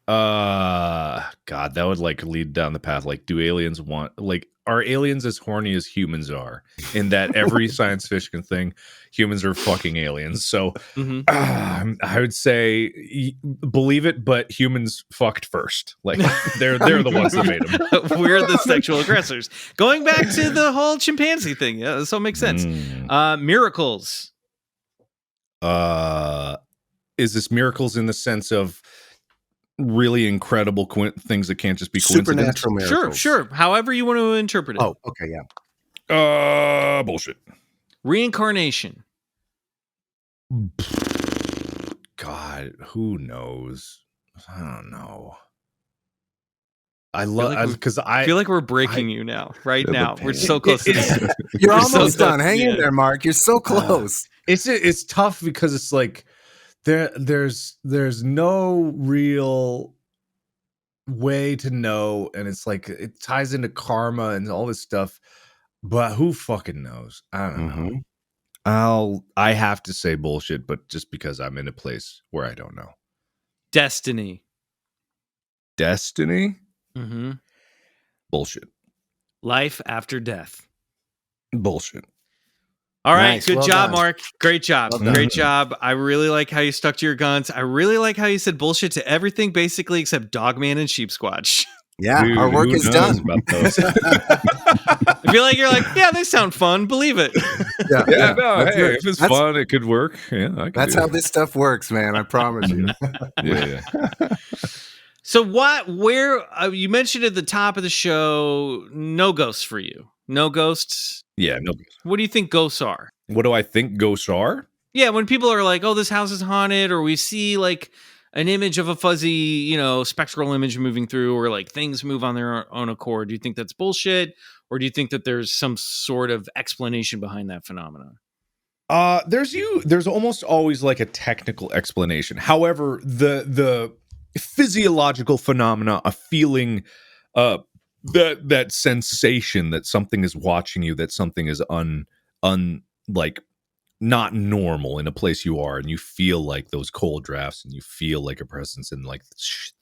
God, that would like lead down the path. Like, do aliens want, like, are aliens as horny as humans are? In that every science fiction thing, humans are fucking aliens. So I would say believe it, but humans fucked first. Like they're the ones that made them. We're the sexual aggressors. Going back to the whole chimpanzee thing, yeah, this all makes sense. Miracles. Is this miracles in the sense of really incredible things that can't just be coincidence? Supernatural miracles. Sure. However you want to interpret it. Oh, okay, yeah. Bullshit. Reincarnation. God, who knows? I don't know. I love because I feel like we're breaking you now. Right now, we're so close to this. You're almost done. Hang in there, Mark. You're so close. It's tough because it's like there's no real way to know, and it's like it ties into karma and all this stuff, but who fucking knows? I don't know. I have to say bullshit, but just because I'm in a place where I don't know. Destiny. Mm-hmm. Bullshit. Life after death. Bullshit. All right, nice. good Well job, done. Mark. Great job. Well done. Great job. I really like how you stuck to your guns. I really like how you said bullshit to everything basically except Dogman and Sheep Squatch. Yeah, Dude, our work who is knows done. about those? I feel like you're like, yeah, they sound fun. Believe it. Yeah, no, That's hey, right. if it's That's- fun, it could work. Yeah, I can That's do how it. this stuff works, man. I promise you. Yeah. So you mentioned at the top of the show, no ghosts for you. No ghosts. Yeah, no. What do you think ghosts are? What do I think ghosts are? Yeah, when people are like, oh, this house is haunted, or we see like an image of a fuzzy, spectral image moving through, or like things move on their own accord. Do you think that's bullshit? Or do you think that there's some sort of explanation behind that phenomenon? There's almost always like a technical explanation. However, the physiological phenomena of feeling that sensation that something is watching you, that something is like not normal in a place you are, and you feel like those cold drafts, and you feel like a presence, and like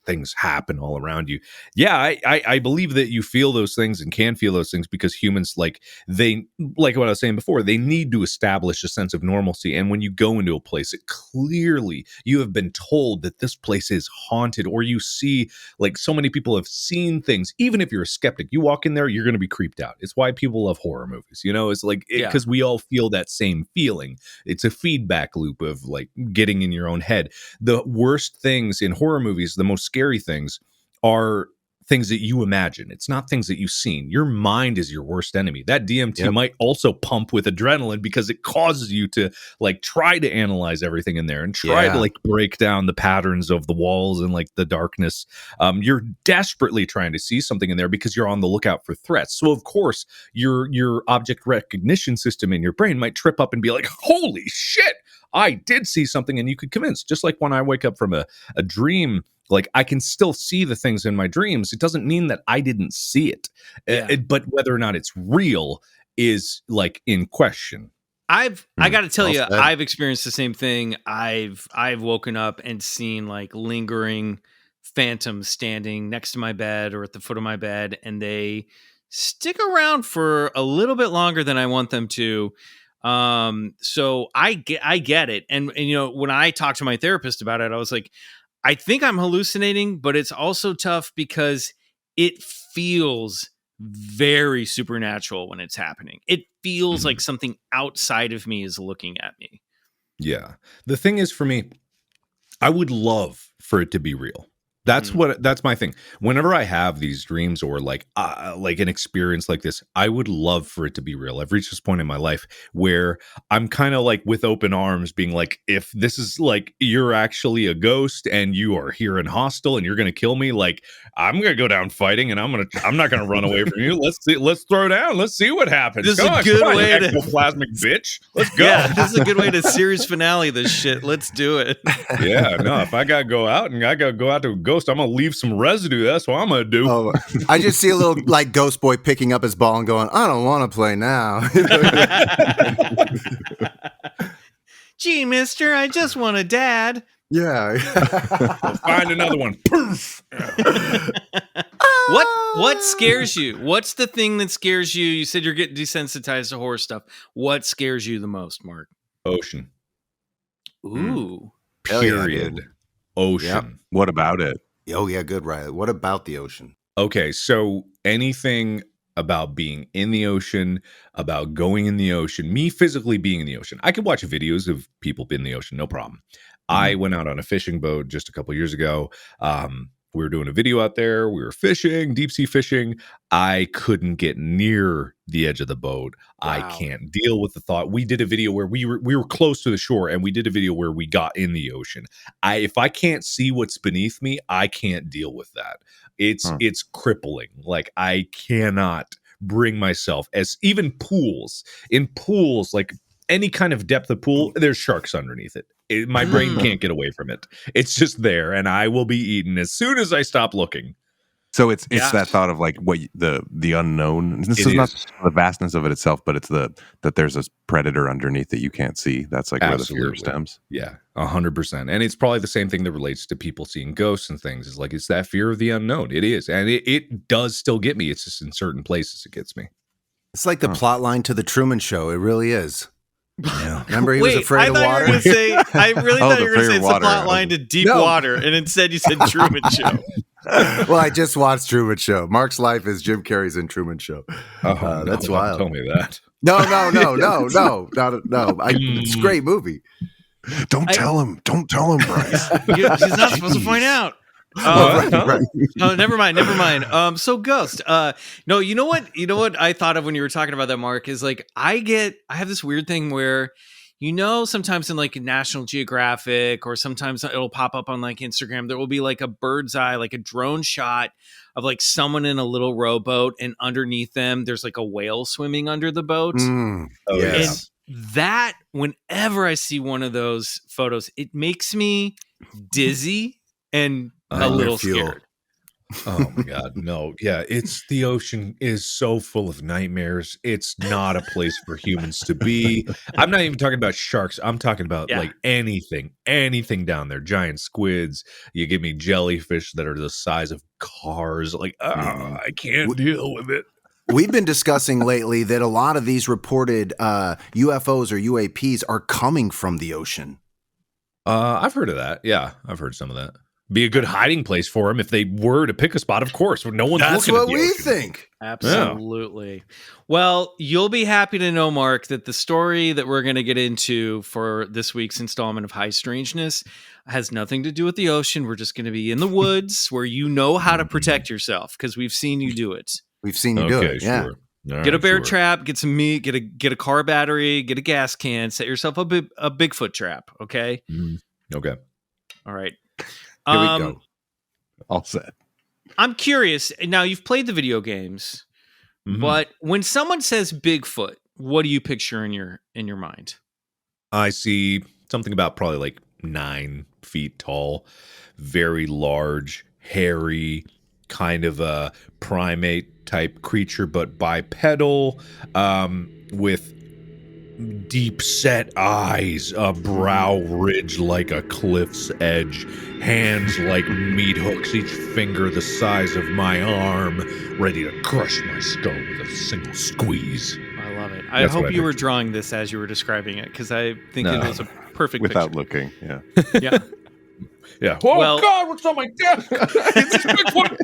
things happen all around you. Yeah, I believe that you feel those things and can feel those things because humans, like what I was saying before, they need to establish a sense of normalcy. And when you go into a place, it clearly you have been told that this place is haunted, or you see, like, so many people have seen things. Even if you're a skeptic, you walk in there, you're going to be creeped out. It's why people love horror movies. It's like because we all feel that same feeling. It's a feedback loop of like getting in your own head. The worst things in horror movies, the most scary things, are things that you imagine. It's not things that you've seen. Your mind is your worst enemy. That DMT might also pump with adrenaline because it causes you to like try to analyze everything in there and try to like break down the patterns of the walls and like the darkness. You're desperately trying to see something in there because you're on the lookout for threats. So of course your object recognition system in your brain might trip up and be like, holy shit, I did see something. And you could convince, just like when I wake up from a dream, like I can still see the things in my dreams. It doesn't mean that I didn't see it. But whether or not it's real is like in question. I got to tell you, said. I've experienced the same thing. I've woken up and seen like lingering phantoms standing next to my bed or at the foot of my bed, and they stick around for a little bit longer than I want them to. So I get it. And when I talked to my therapist about it, I was like, I think I'm hallucinating, but it's also tough because it feels very supernatural when it's happening. It feels like something outside of me is looking at me. Yeah. The thing is, for me, I would love for it to be real. That's my thing. Whenever I have these dreams or like an experience like this, I would love for it to be real. I've reached this point in my life where I'm kind of like with open arms being like, if this is like, you're actually a ghost and you are here and hostile and you're going to kill me, like I'm going to go down fighting and I'm not going to run away from you. Let's throw down. Let's see what happens. This is a good way to ectoplasmic bitch. Let's go. Yeah, this is a good way to series finale this shit. Let's do it. Yeah, no, if I got to go out and I got to go out to a ghost, I'm gonna leave some residue. That's what I'm gonna do. Oh, I just see a little like ghost boy picking up his ball and going, I don't want to play now. Gee, mister, I just want a dad. Yeah. Find another one. Poof. What scares you? What's the thing that scares you? You said you're getting desensitized to horror stuff. What scares you the most, Mark? Ocean. Ooh. Hell yeah, Period. dude. Ocean. Yep. What about it? Oh yeah, good, Riley. What about the ocean? Okay, so anything about being in the ocean, about going in the ocean, me physically being in the ocean. I could watch videos of people in the ocean, no problem. I went out on a fishing boat just a couple years ago. We were doing a video out there. We were fishing, deep sea fishing. I couldn't get near the edge of the boat. Wow. I can't deal with the thought. We did a video where we were close to the shore, and we did a video where we got in the ocean. If I can't see what's beneath me, I can't deal with that. It's crippling. Like, I cannot bring myself, as even in pools, like any kind of depth of pool, there's sharks underneath it. My brain can't get away from it. It's just there, and I will be eaten as soon as I stop looking. So it's that thought of like what the unknown. This is not the vastness of it itself, but it's that there's a predator underneath that you can't see. That's like where the fear stems. Yeah, 100%. And it's probably the same thing that relates to people seeing ghosts and things. Is like, it's that fear of the unknown. It is, and it does still get me. It's just in certain places it gets me. It's like the plot line to the Truman Show. It really is. Yeah. Remember, he was afraid of water. I really thought you were going to say it's a plot line to Deep Water, and instead you said Truman Show. Well, I just watched Truman Show. Mark's life is Jim Carrey's in Truman Show. That's wild. Tell me that. No. It's a great movie. Don't tell him, Bryce. He's not supposed to point out. Right. Oh, never mind. So Ghost. No, you know what I thought of when you were talking about that, Mark, is like I have this weird thing where, sometimes in like National Geographic, or sometimes it'll pop up on like Instagram, there will be like a bird's eye, like a drone shot of like someone in a little rowboat, and underneath them there's like a whale swimming under the boat. Yes. And that, whenever I see one of those photos, it makes me dizzy and a little scared. Oh my God. No. Yeah. The ocean is so full of nightmares. It's not a place for humans to be. I'm not even talking about sharks. I'm talking about like anything down there. Giant squids. You give me jellyfish that are the size of cars. Like, I can't deal with it. We've been discussing lately that a lot of these reported UFOs or UAPs are coming from the ocean. I've heard of that. Yeah. I've heard some of that. Be a good hiding place for them if they were to pick a spot, of course. No one's That's looking at what the we ocean. think. Absolutely. Yeah. Well, you'll be happy to know, Mark, that the story that we're going to get into for this week's installment of High Strangeness has nothing to do with the ocean. We're just going to be in the woods where you know how to protect yourself, because we've seen you do it. We've seen you do it. Sure. Yeah. Get a bear trap, get some meat, get a car battery, get a gas can, set yourself a Bigfoot trap. Okay. Okay. All right. Here we go. All set. I'm curious. Now, you've played the video games, but when someone says Bigfoot, what do you picture in your mind? I see something about probably like 9 feet tall, very large, hairy, kind of a primate type creature, but bipedal, with deep set eyes, a brow ridge like a cliff's edge, hands like meat hooks, each finger the size of my arm, ready to crush my skull with a single squeeze. I love it. I hope you were drawing this as you were describing it, because I think it was a perfect without picture. looking. Yeah. Yeah. Yeah. Oh, God, what's on my desk? It's Bigfoot.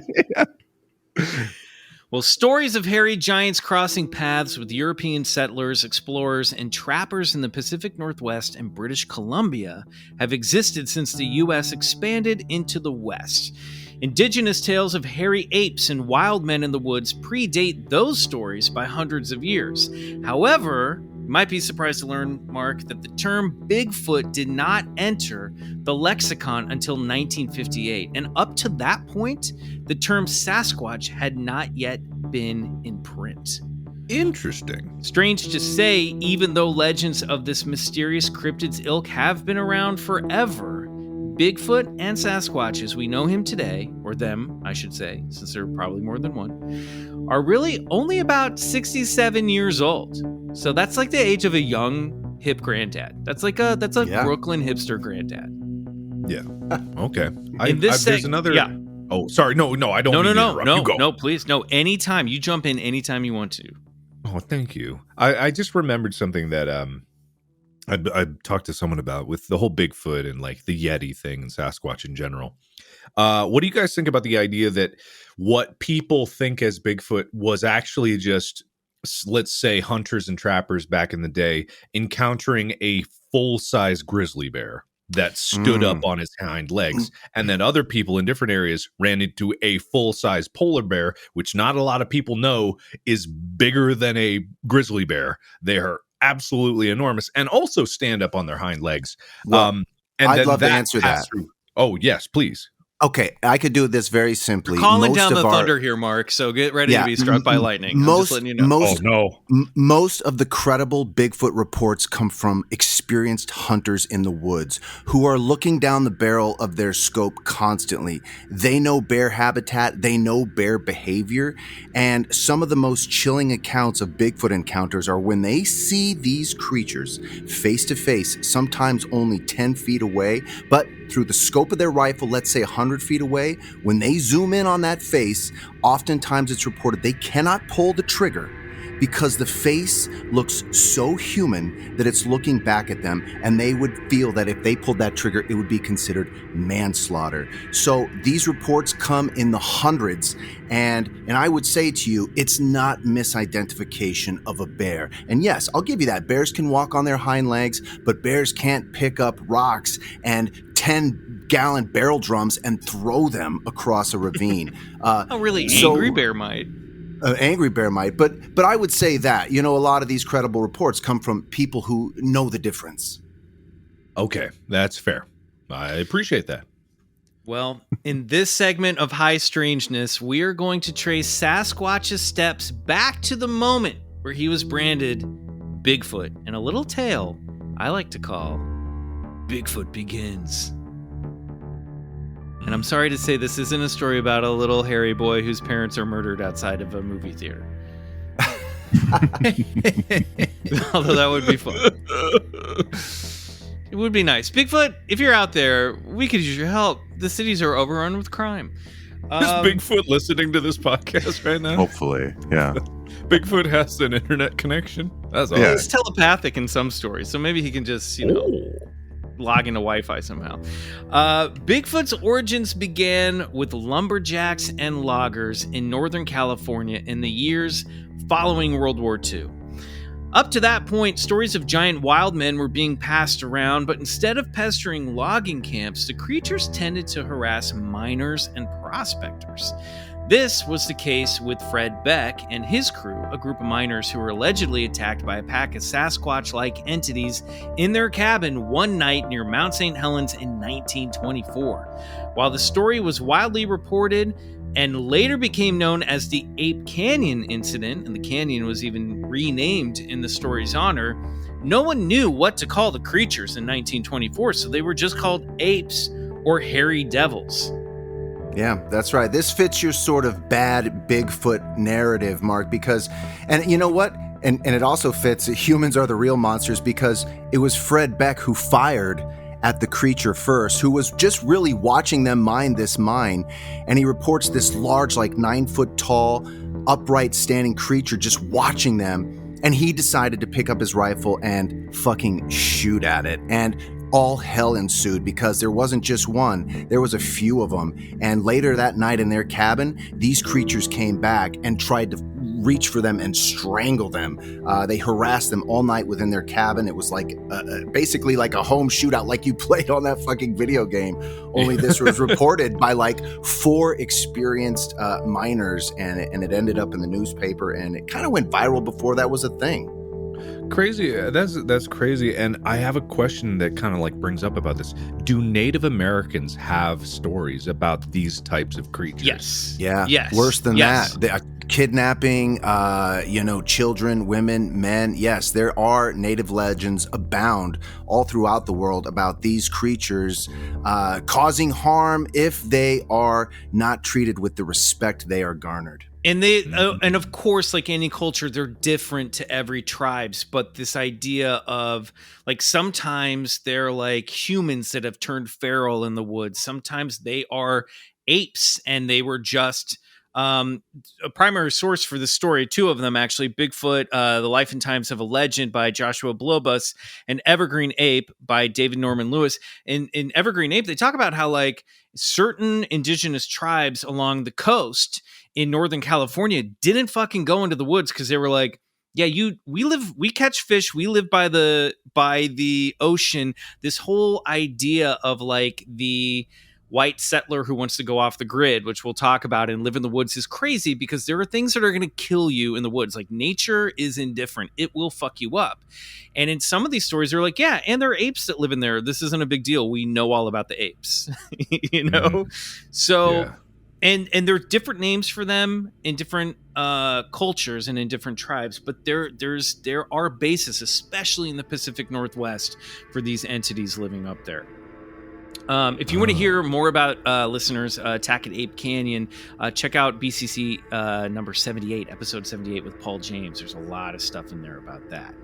Well, stories of hairy giants crossing paths with European settlers, explorers, and trappers in the Pacific Northwest and British Columbia have existed since the U.S. expanded into the West. Indigenous tales of hairy apes and wild men in the woods predate those stories by hundreds of years. However, you might be surprised to learn, Mark, that the term Bigfoot did not enter the lexicon until 1958. And up to that point, the term Sasquatch had not yet been in print. Interesting. Strange to say, even though legends of this mysterious cryptid's ilk have been around forever, Bigfoot and Sasquatch, as we know him today, or them, I should say, since there are probably more than one, are really only about 67 years old. So that's like the age of a young, hip granddad. That's a Brooklyn hipster granddad. Yeah. Okay. There's another. Yeah. Oh, sorry. No, I don't. No, please. No, anytime. You jump in anytime you want to. Oh, thank you. I just remembered something that I talked to someone about with the whole Bigfoot and like the Yeti thing and Sasquatch in general. What do you guys think about the idea that what people think as Bigfoot was actually just, let's say, hunters and trappers back in the day encountering a full-size grizzly bear? that stood up on his hind legs. And then other people in different areas ran into a full-size polar bear, which not a lot of people know is bigger than a grizzly bear. They are absolutely enormous and also stand up on their hind legs. Well, and I'd then love to answer that. Oh, yes, please. Okay, I could do this very simply. Calling down the thunder here, Mark. So get ready to be struck by lightning. I'm just letting you know. Most of the credible Bigfoot reports come from experienced hunters in the woods who are looking down the barrel of their scope constantly. They know bear habitat, they know bear behavior, and some of the most chilling accounts of Bigfoot encounters are when they see these creatures face to face, sometimes only 10 feet away, but through the scope of their rifle, let's say 100 feet away, when they zoom in on that face, oftentimes it's reported they cannot pull the trigger because the face looks so human that it's looking back at them, and they would feel that if they pulled that trigger, it would be considered manslaughter. So these reports come in the hundreds, and I would say to you, it's not misidentification of a bear. And yes, I'll give you that. Bears can walk on their hind legs, but bears can't pick up rocks and 10-gallon barrel drums and throw them across a ravine. Angry bear might. Angry bear might, but I would say that, a lot of these credible reports come from people who know the difference. Okay, that's fair. I appreciate that. Well, in this segment of High Strangeness, we are going to trace Sasquatch's steps back to the moment where he was branded Bigfoot, and a little tale I like to call Bigfoot Begins. And I'm sorry to say this isn't a story about a little hairy boy whose parents are murdered outside of a movie theater. Although that would be fun. It would be nice. Bigfoot, if you're out there, we could use your help. The cities are overrun with crime. Is Bigfoot listening to this podcast right now? Hopefully, yeah. Bigfoot has an internet connection. That's all. Yeah. He's telepathic in some stories, so maybe he can just, log into Wi-Fi somehow. Bigfoot's origins began with lumberjacks and loggers in Northern California in the years following World War II. Up to that point, stories of giant wild men were being passed around, but instead of pestering logging camps, the creatures tended to harass miners and prospectors. This was the case with Fred Beck and his crew, a group of miners who were allegedly attacked by a pack of Sasquatch-like entities in their cabin one night near Mount St. Helens in 1924. While the story was widely reported and later became known as the Ape Canyon incident, and the canyon was even renamed in the story's honor, no one knew what to call the creatures in 1924, so they were just called apes or hairy devils. Yeah, that's right. This fits your sort of bad Bigfoot narrative, Mark, because, and you know what? And it also fits humans are the real monsters because it was Fred Beck who fired at the creature first, who was just really watching them mine this mine. And he reports this large, like 9 foot tall, upright standing creature just watching them. And he decided to pick up his rifle and fucking shoot at it. And all hell ensued because there wasn't just one, there was a few of them. And later that night in their cabin, these creatures came back and tried to reach for them and strangle them. They harassed them all night within their cabin. It was like basically like a home shootout like you played on that fucking video game. Only this was reported by like 4 experienced miners, and it ended up in the newspaper, and it kind of went viral before that was a thing. Crazy. That's crazy. And I have a question that kind of like brings up about this. Do Native Americans have stories about these types of creatures? Yes. Yeah. Yes. Worse than yes. that. Kidnapping, children, women, men. Yes, there are native legends abound all throughout the world about these creatures causing harm if they are not treated with the respect they are garnered. And they, and of course, like any culture, they're different to every tribes. But this idea of like sometimes they're like humans that have turned feral in the woods. Sometimes they are apes, and they were just a primary source for the story. 2 of them actually: Bigfoot, The Life and Times of a Legend by Joshua Blobus, and Evergreen Ape by David Norman Lewis. In Evergreen Ape, they talk about how like certain indigenous tribes along the coast in Northern California didn't fucking go into the woods because they were like, Yeah, we catch fish, we live by the ocean. This whole idea of like the white settler who wants to go off the grid, which we'll talk about, and live in the woods is crazy because there are things that are going to kill you in the woods. Like nature is indifferent. It will fuck you up. And in some of these stories, they're like, yeah, and there are apes that live in there. This isn't a big deal. We know all about the apes, you know? Mm-hmm. So... Yeah. And there are different names for them in different cultures and in different tribes, but there are bases, especially in the Pacific Northwest, for these entities living up there. If you want to hear more about listeners, Attack at Ape Canyon, check out BCC number 78, episode 78 with Paul James. There's a lot of stuff in there about that.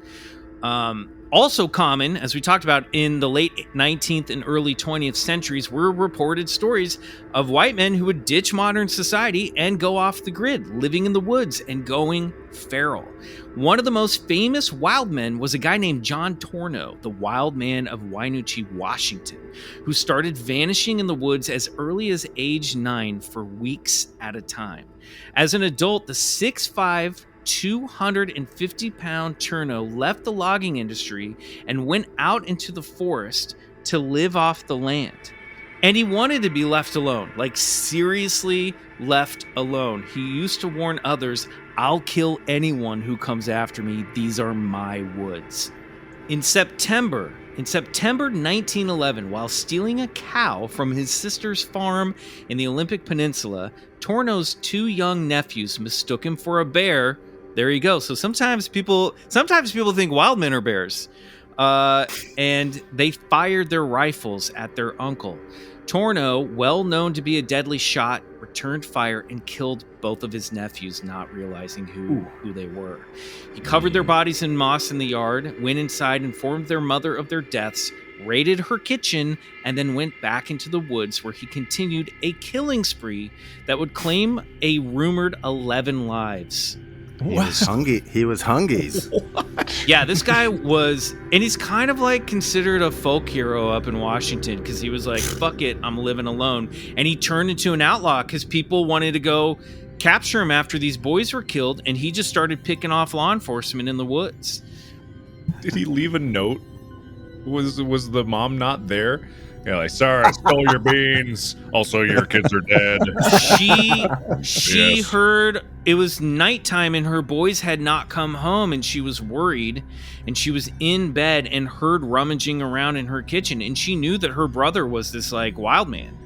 Also common, as we talked about in the late 19th and early 20th centuries, were reported stories of white men who would ditch modern society and go off the grid, living in the woods and going feral. One of the most famous wild men was a guy named John Torno, the wild man of Wynoochee, Washington, who started vanishing in the woods as early as age 9 for weeks at a time. As an adult, the 6'5", 250-pound Cherno left the logging industry and went out into the forest to live off the land. And he wanted to be left alone, like seriously left alone. He used to warn others, "I'll kill anyone who comes after me. These are my woods." In September 1911, while stealing a cow from his sister's farm in the Olympic Peninsula, Torno's 2 young nephews mistook him for a bear. There you go. So sometimes people think wild men are bears. And they fired their rifles at their uncle. Torno, well known to be a deadly shot, returned fire and killed both of his nephews, not realizing who they were. He covered their bodies in moss in the yard, went inside, informed their mother of their deaths, raided her kitchen, and then went back into the woods where he continued a killing spree that would claim a rumored 11 lives. He was hungies. Yeah, this guy was, and he's kind of like considered a folk hero up in Washington because he was like, fuck it, I'm living alone. And he turned into an outlaw because people wanted to go capture him after these boys were killed, and he just started picking off law enforcement in the woods. Did he leave a note? Was the mom not there? Yeah, like, sorry, I stole your beans. Also, your kids are dead. She heard it was nighttime and her boys had not come home, and she was worried, and she was in bed and heard rummaging around in her kitchen, and she knew that her brother was this like wild man,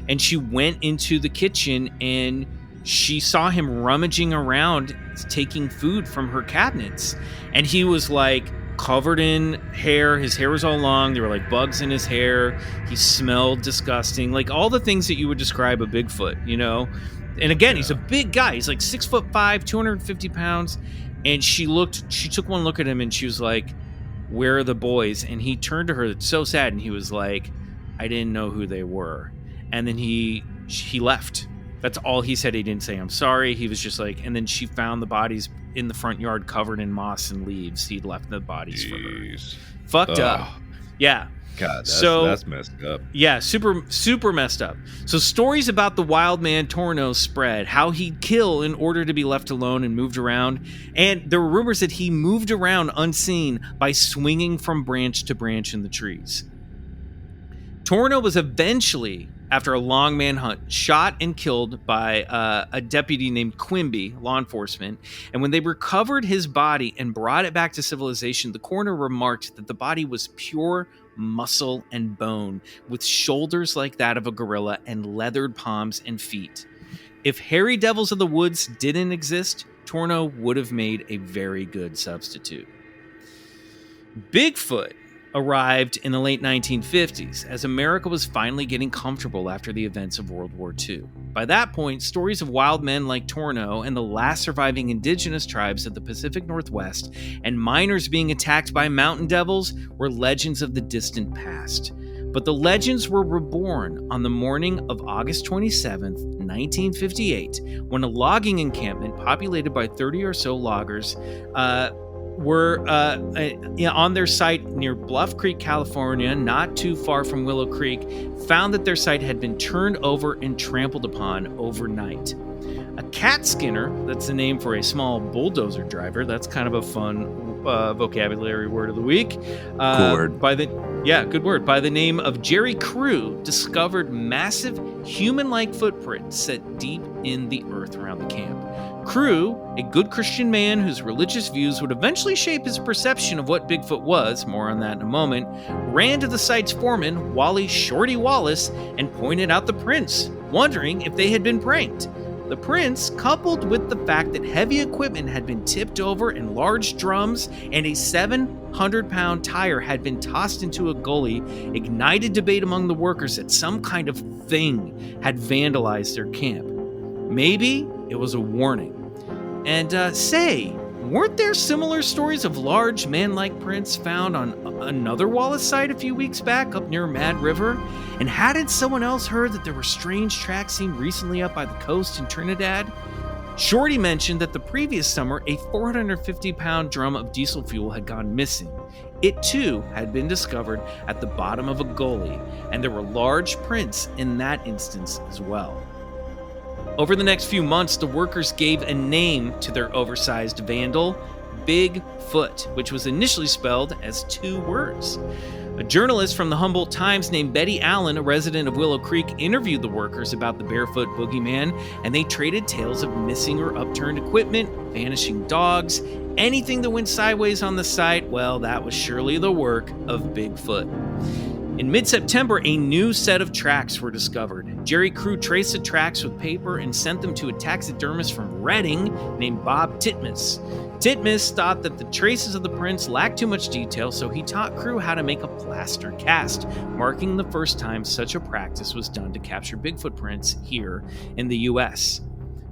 and she went into the kitchen and she saw him rummaging around taking food from her cabinets, and he was like covered in hair. His hair was all long. There were like bugs in his hair. He smelled disgusting. Like all the things that you would describe a Bigfoot, you know? And again, he's a big guy. He's like 6'5", 250 pounds. And she took one look at him and she was like, "Where are the boys?" And he turned to her so sad and he was like, "I didn't know who they were." And then he left. That's all he said. He didn't say, "I'm sorry." He was just like, and then she found the bodies in the front yard covered in moss and leaves. He'd left the bodies for her. Fucked up. Yeah. God, that's messed up. Yeah, super messed up. So stories about the wild man Torno spread, how he'd kill in order to be left alone and moved around. And there were rumors that he moved around unseen by swinging from branch to branch in the trees. Torno was eventually, after a long manhunt, shot and killed by a deputy named Quimby, law enforcement. And when they recovered his body and brought it back to civilization, the coroner remarked that the body was pure muscle and bone, with shoulders like that of a gorilla and leathered palms and feet. If hairy devils of the woods didn't exist, Torno would have made a very good substitute. Bigfoot arrived in the late 1950s as America was finally getting comfortable after the events of World War II. By that point, stories of wild men like Torno and the last surviving indigenous tribes of the Pacific Northwest and miners being attacked by mountain devils were legends of the distant past. But the legends were reborn on the morning of August 27th, 1958, when a logging encampment populated by 30 or so loggers were on their site near Bluff Creek, California, not too far from Willow Creek, found that their site had been turned over and trampled upon overnight. A cat skinner, that's the name for a small bulldozer driver. That's kind of a fun vocabulary word of the week. Cool word. Good word. By the name of Jerry Crew, discovered massive human-like footprints set deep in the earth around the camp. Crew, a good Christian man whose religious views would eventually shape his perception of what Bigfoot was, more on that in a moment, ran to the site's foreman, Wally Shorty Wallace, and pointed out the prints, wondering if they had been pranked. The prints, coupled with the fact that heavy equipment had been tipped over and large drums and a 700-pound tire had been tossed into a gully, ignited debate among the workers that some kind of thing had vandalized their camp. Maybe it was a warning. And weren't there similar stories of large man-like prints found on another Wallace site a few weeks back up near Mad River? And hadn't someone else heard that there were strange tracks seen recently up by the coast in Trinidad? Shorty mentioned that the previous summer, a 450-pound drum of diesel fuel had gone missing. It too had been discovered at the bottom of a gully, and there were large prints in that instance as well. Over the next few months, the workers gave a name to their oversized vandal, Bigfoot, which was initially spelled as 2 words. A journalist from the Humboldt Times named Betty Allen, a resident of Willow Creek, interviewed the workers about the barefoot boogeyman, and they traded tales of missing or upturned equipment, vanishing dogs, anything that went sideways on the site. Well, that was surely the work of Bigfoot. In mid-September, a new set of tracks were discovered. Jerry Crew traced the tracks with paper and sent them to a taxidermist from Reading named Bob Titmus. Titmus thought that the traces of the prints lacked too much detail, so he taught Crew how to make a plaster cast, marking the first time such a practice was done to capture Bigfoot prints here in the U.S.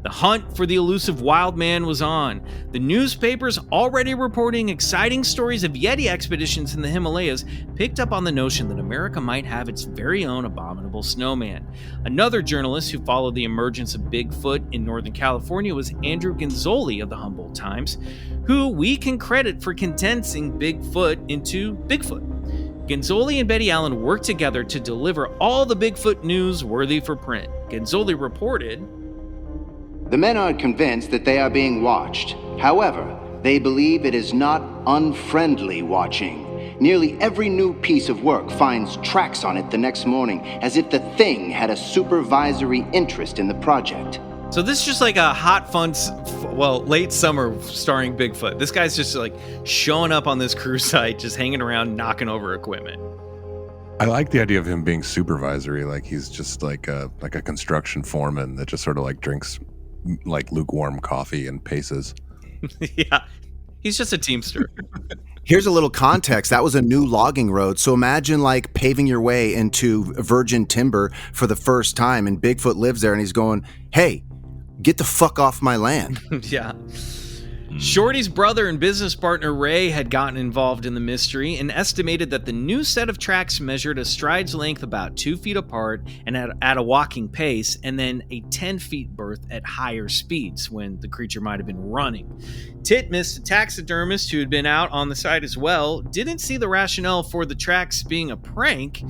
The hunt for the elusive wild man was on. The newspapers, already reporting exciting stories of Yeti expeditions in the Himalayas, picked up on the notion that America might have its very own abominable snowman. Another journalist who followed the emergence of Bigfoot in Northern California was Andrew Gonzoli of the Humboldt Times, who we can credit for condensing Bigfoot into Bigfoot. Gonzoli and Betty Allen worked together to deliver all the Bigfoot news worthy for print. Gonzoli reported, "The men are convinced that they are being watched. However, they believe it is not unfriendly watching. Nearly every new piece of work finds tracks on it the next morning, as if the thing had a supervisory interest in the project." So this is just like a hot, fun, late summer starring Bigfoot. This guy's just like showing up on this cruise site, just hanging around, knocking over equipment. I like the idea of him being supervisory, like he's just like a construction foreman that just sort of like drinks like lukewarm coffee and paces. Yeah, he's just a teamster. Here's a little context. That was a new logging road. So imagine like paving your way into virgin timber for the first time, and Bigfoot lives there and he's going, "Hey, get the fuck off my land." Yeah. Shorty's brother and business partner Ray had gotten involved in the mystery and estimated that the new set of tracks measured a stride's length about 2 feet apart and at a walking pace, and then a 10-feet berth at higher speeds when the creature might have been running. Titmus, the taxidermist who had been out on the site as well, didn't see the rationale for the tracks being a prank,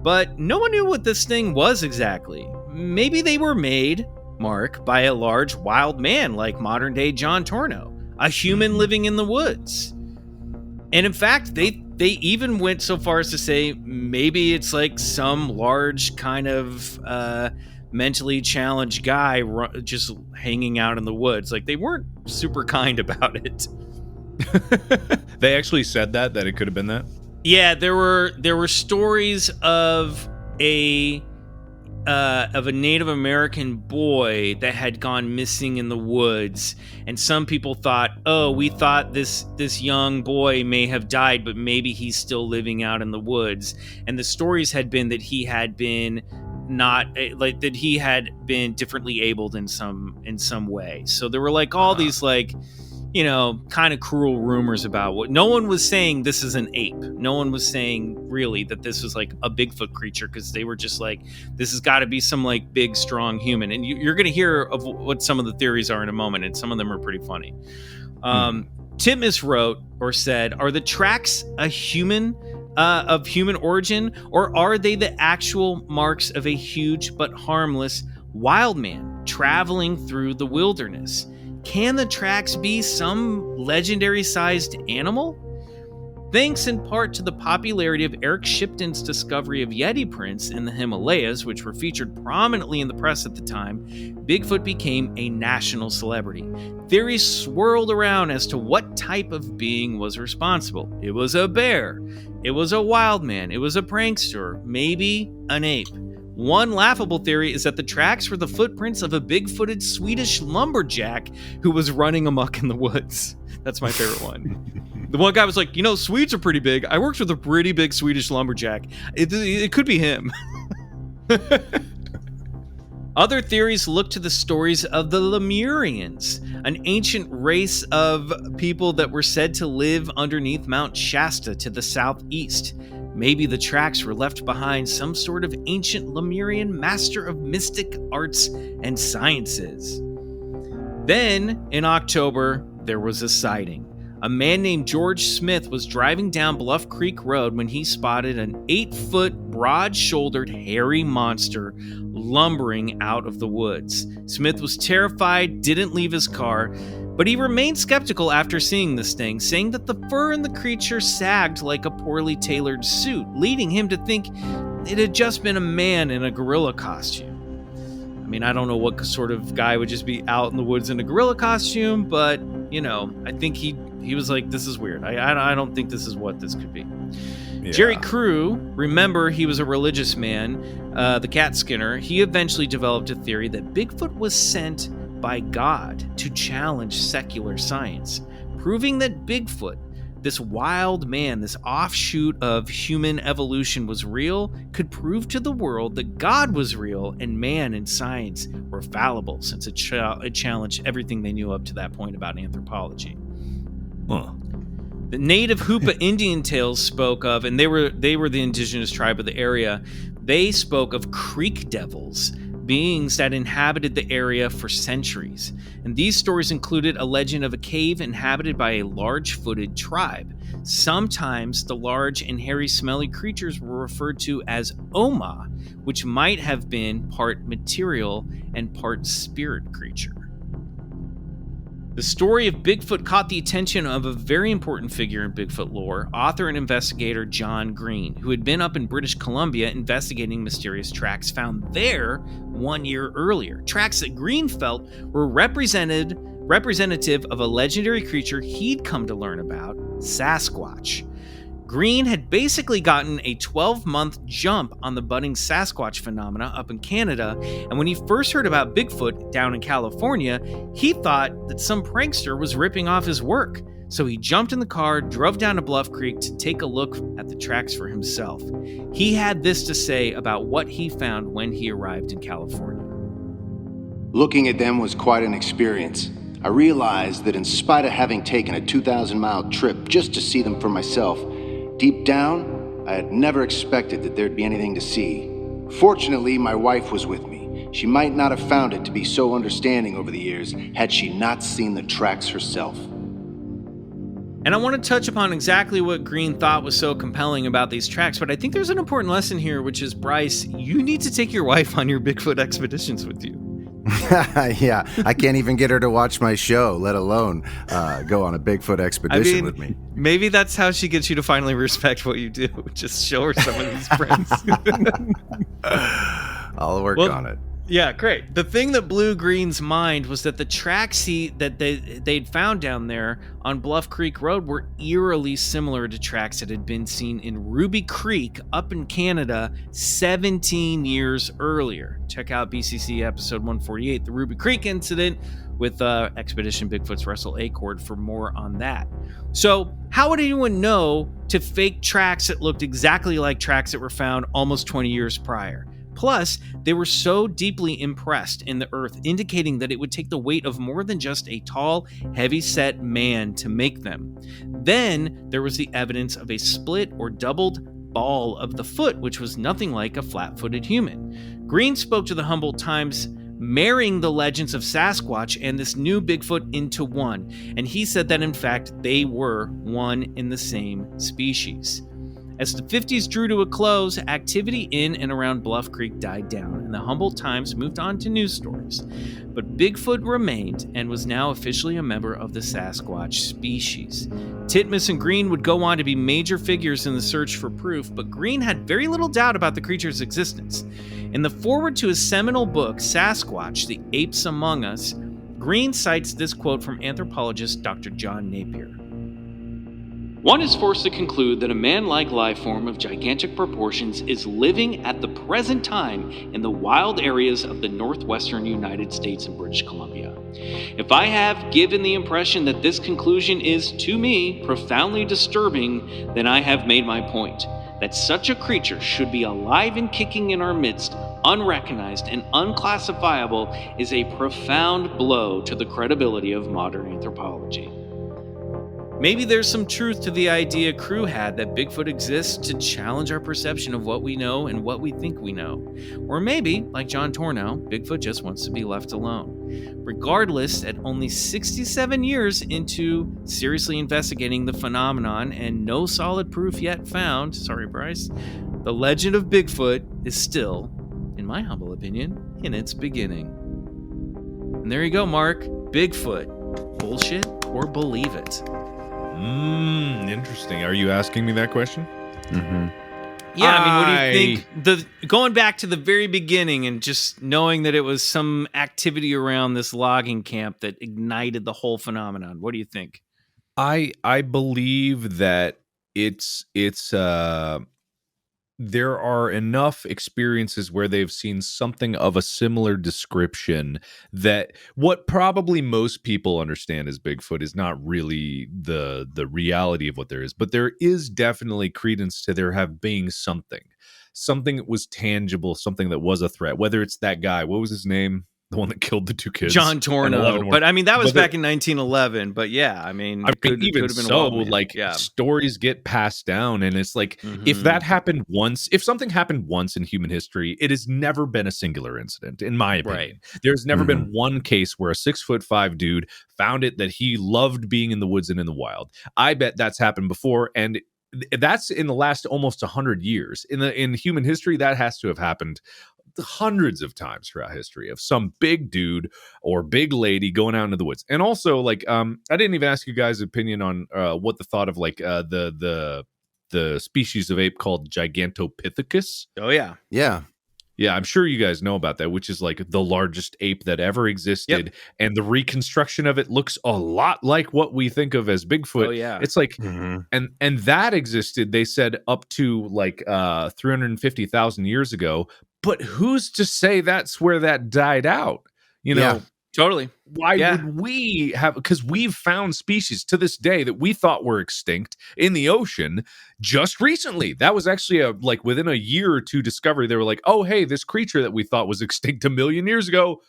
but no one knew what this thing was exactly. Maybe they were made, Mark, by a large wild man like modern-day John Torno, a human living in the woods. And in fact, they even went so far as to say maybe it's like some large kind of mentally challenged guy just hanging out in the woods. Like, they weren't super kind about it. They actually said that it could have been that? Yeah, there were stories of a Native American boy that had gone missing in the woods, and some people thought, we thought this young boy may have died, but maybe he's still living out in the woods. And the stories had been that he had been he had been differently abled in some way. So there were like all these like, you know, kind of cruel rumors about what. No one was saying this is an ape. No one was saying really that this was like a Bigfoot creature, because they were just like, this has got to be some like big, strong human. And you're going to hear of what some of the theories are in a moment, and some of them are pretty funny. Titmus wrote or said, "Are the tracks a human of human origin, or are they the actual marks of a huge but harmless wild man? traveling through the wilderness. Can the tracks be some legendary-sized animal? Thanks in part to the popularity of Eric Shipton's discovery of Yeti prints in the Himalayas, which were featured prominently in the press at the time, Bigfoot became a national celebrity. Theories swirled around as to what type of being was responsible. It was a bear. It was a wild man. It was a prankster. Maybe an ape. One laughable theory is that the tracks were the footprints of a big-footed Swedish lumberjack who was running amok in the woods. That's my favorite one. The one guy was like, Swedes are pretty big. I worked with a pretty big Swedish lumberjack. It could be him. Other theories look to the stories of the Lemurians, an ancient race of people that were said to live underneath Mount Shasta to the southeast. Maybe the tracks were left behind some sort of ancient Lemurian master of mystic arts and sciences. Then, in October, there was a sighting. A man named George Smith was driving down Bluff Creek Road when he spotted an 8-foot, broad-shouldered, hairy monster lumbering out of the woods. Smith was terrified, didn't leave his car, but he remained skeptical after seeing this thing, saying that the fur in the creature sagged like a poorly tailored suit, leading him to think it had just been a man in a gorilla costume. I mean, I don't know what sort of guy would just be out in the woods in a gorilla costume, but, I think he was like, this is weird. I don't think this is what this could be. Yeah. Jerry Crew, remember he was a religious man, the cat skinner. He eventually developed a theory that Bigfoot was sent by God to challenge secular science, proving that Bigfoot, this wild man, this offshoot of human evolution was real, could prove to the world that God was real and man and science were fallible, since it challenged everything they knew up to that point about anthropology. Huh. The native Hoopa Indian tales spoke of, and they were the indigenous tribe of the area, they spoke of creek devils, beings that inhabited the area for centuries. And these stories included a legend of a cave inhabited by a large-footed tribe. Sometimes the large and hairy smelly creatures were referred to as Oma, which might have been part material and part spirit creature. The story of Bigfoot caught the attention of a very important figure in Bigfoot lore, author and investigator John Green, who had been up in British Columbia investigating mysterious tracks found there 1 year earlier. Tracks that Green felt were representative of a legendary creature he'd come to learn about, Sasquatch. Green had basically gotten a 12-month jump on the budding Sasquatch phenomena up in Canada, and when he first heard about Bigfoot down in California, he thought that some prankster was ripping off his work. So he jumped in the car, drove down to Bluff Creek to take a look at the tracks for himself. He had this to say about what he found when he arrived in California. Looking at them was quite an experience. I realized that in spite of having taken a 2,000-mile trip just to see them for myself, deep down, I had never expected that there'd be anything to see. Fortunately, my wife was with me. She might not have found it to be so understanding over the years had she not seen the tracks herself. And I want to touch upon exactly what Green thought was so compelling about these tracks, but I think there's an important lesson here, which is, Bryce, you need to take your wife on your Bigfoot expeditions with you. Yeah, I can't even get her to watch my show, let alone go on a Bigfoot expedition with me. Maybe that's how she gets you to finally respect what you do. Just show her some of these prints. I'll work on it. Yeah, great. The thing that blew Green's mind was that the tracks that they'd found down there on Bluff Creek Road were eerily similar to tracks that had been seen in Ruby Creek up in Canada 17 years earlier. Check out BCC episode 148, the Ruby Creek incident, with Expedition Bigfoot's Russell Acord for more on that. So how would anyone know to fake tracks that looked exactly like tracks that were found almost 20 years prior? Plus, they were so deeply impressed in the earth, indicating that it would take the weight of more than just a tall, heavy-set man to make them. Then, there was the evidence of a split or doubled ball of the foot, which was nothing like a flat-footed human. Green spoke to the Humboldt Times, marrying the legends of Sasquatch and this new Bigfoot into one, and he said that, in fact, they were one and the same species. As the 50s drew to a close, activity in and around Bluff Creek died down, and the Humboldt Times moved on to news stories. But Bigfoot remained and was now officially a member of the Sasquatch species. Titmus and Green would go on to be major figures in the search for proof, but Green had very little doubt about the creature's existence. In the foreword to his seminal book, Sasquatch, The Apes Among Us, Green cites this quote from anthropologist Dr. John Napier. One is forced to conclude that a man-like life form of gigantic proportions is living at the present time in the wild areas of the northwestern United States and British Columbia. If I have given the impression that this conclusion is, to me, profoundly disturbing, then I have made my point. That such a creature should be alive and kicking in our midst, unrecognized and unclassifiable, is a profound blow to the credibility of modern anthropology. Maybe there's some truth to the idea Crew had that Bigfoot exists to challenge our perception of what we know and what we think we know. Or maybe, like John Tornow, Bigfoot just wants to be left alone. Regardless, at only 67 years into seriously investigating the phenomenon and no solid proof yet found, sorry Bryce, the legend of Bigfoot is still, in my humble opinion, in its beginning. And there you go, Mark. Bigfoot. Bullshit or believe it? Interesting. Are you asking me that question? Mm-hmm. Yeah, I mean, what do you think? Going back to the very beginning and just knowing that it was some activity around this logging camp that ignited the whole phenomenon. What do you think? I believe that it's there are enough experiences where they've seen something of a similar description that what probably most people understand as Bigfoot is not really the reality of what there is, but there is definitely credence to there have being something that was tangible, something that was a threat, whether it's that guy, what was his name? The one that killed the two kids. John Tornow. But I mean, that was back in 1911. But yeah, I mean, even so, like stories get passed down, and it's like if that happened once, if something happened once in human history, it has never been a singular incident, in my opinion. Right. There's never been one case where a 6'5" dude found it that he loved being in the woods and in the wild. I bet that's happened before, and that's in the last almost 100 years. In human history, that has to have happened hundreds of times throughout history of some big dude or big lady going out into the woods. And also, like, I didn't even ask you guys' opinion on what the thought of like the species of ape called Gigantopithecus. Oh yeah, I'm sure you guys know about that, which is like the largest ape that ever existed. Yep. And the reconstruction of it looks a lot like what we think of as Bigfoot. Oh yeah, it's like and that existed, they said, up to like 350,000 years ago. But who's to say that's where that died out? You know, yeah, totally. Why would we have? Because we've found species to this day that we thought were extinct in the ocean just recently. That was actually like within a year or two discovery. They were like, oh, hey, this creature that we thought was extinct a million years ago.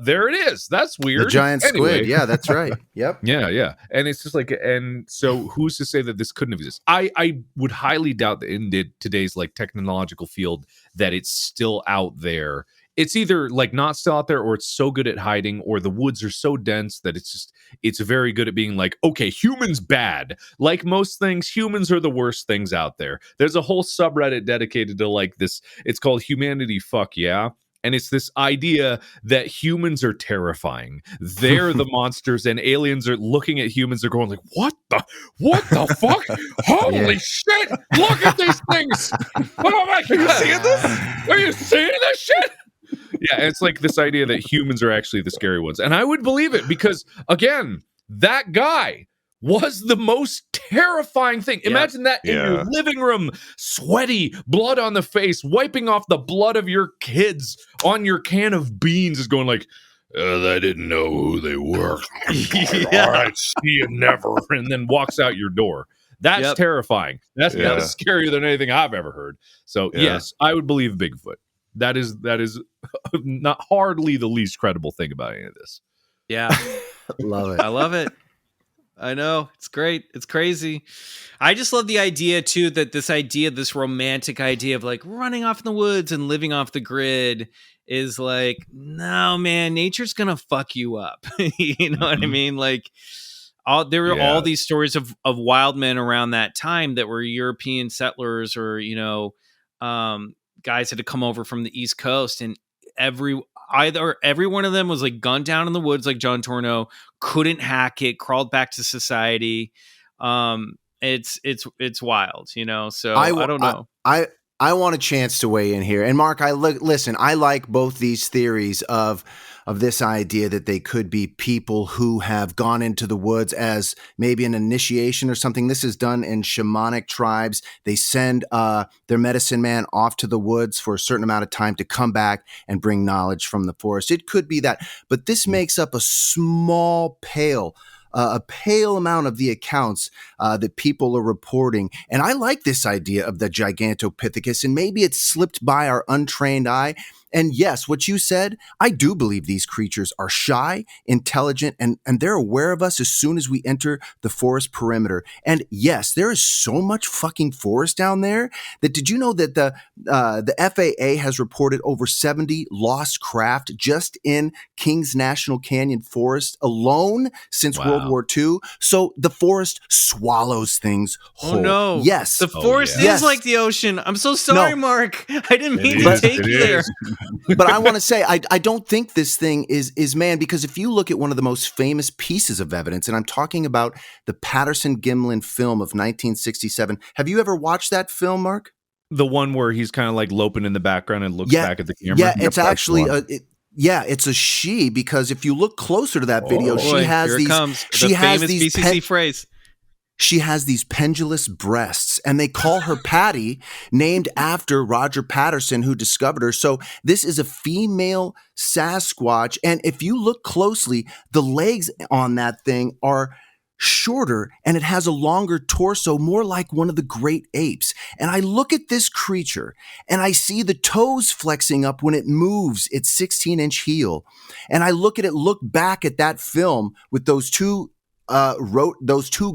There it is. That's weird. The giant squid. Yeah, that's right. Yep. Yeah. And it's just like, and so who's to say that this couldn't have existed? I would highly doubt that in today's like technological field that it's still out there. It's either like not still out there, or it's so good at hiding, or the woods are so dense that it's very good at being like, okay, humans bad. Like most things, humans are the worst things out there. There's a whole subreddit dedicated to like this. It's called Humanity Fuck Yeah. And it's this idea that humans are terrifying. They're the monsters, and aliens are looking at humans. They're going like, what the fuck? Holy shit. Look at these things. Oh my God. Are you seeing this? Are you seeing this shit? Yeah, it's like this idea that humans are actually the scary ones. And I would believe it because, again, that guy was the most terrifying thing. Imagine that in your living room, sweaty, blood on the face, wiping off the blood of your kids on your can of beans, is going like, I didn't know who they were. All right, see you never. And then walks out your door. That's terrifying. That's scarier than anything I've ever heard. So yes, I would believe Bigfoot. That is not hardly the least credible thing about any of this. Yeah. Love it. I love it. I know. It's great. It's crazy. I just love the idea, too, that this romantic idea of like running off in the woods and living off the grid is like, no, man, nature's going to fuck you up. You know what I mean? Like, There were Yeah. all these stories of wild men around that time that were European settlers or, guys that had come over from the East Coast, and every one of them was like gunned down in the woods, like John Torno, couldn't hack it, crawled back to society. It's wild, so I don't know. I want a chance to weigh in here. And Mark, listen, I like both these theories of this idea that they could be people who have gone into the woods as maybe an initiation or something. This is done in shamanic tribes. They send their medicine man off to the woods for a certain amount of time to come back and bring knowledge from the forest. It could be that, but this makes up a pale amount of the accounts that people are reporting. And I like this idea of the Gigantopithecus, and maybe it slipped by our untrained eye. And yes, what you said, I do believe these creatures are shy, intelligent, and they're aware of us as soon as we enter the forest perimeter. And yes, there is so much fucking forest down there that did you know that the FAA has reported over 70 lost craft just in Kings National Canyon Forest alone since World War II? So the forest swallows things whole. Oh no. Yes. The forest is like the ocean. I'm so sorry, Mark. I didn't mean to take you there. But I want to say, I don't think this thing is man, because if you look at one of the most famous pieces of evidence, and I'm talking about the Patterson-Gimlin film of 1967. Have you ever watched that film, Mark? The one where he's kind of like loping in the background and looks back at the camera? Yeah, it's actually it's a she, because if you look closer to that video, she has these BCC phrase. She has these pendulous breasts, and they call her Patty, named after Roger Patterson, who discovered her. So this is a female Sasquatch. And if you look closely, the legs on that thing are shorter, and it has a longer torso, more like one of the great apes. And I look at this creature, and I see the toes flexing up when it moves its 16-inch heel. And I look back at that film with those two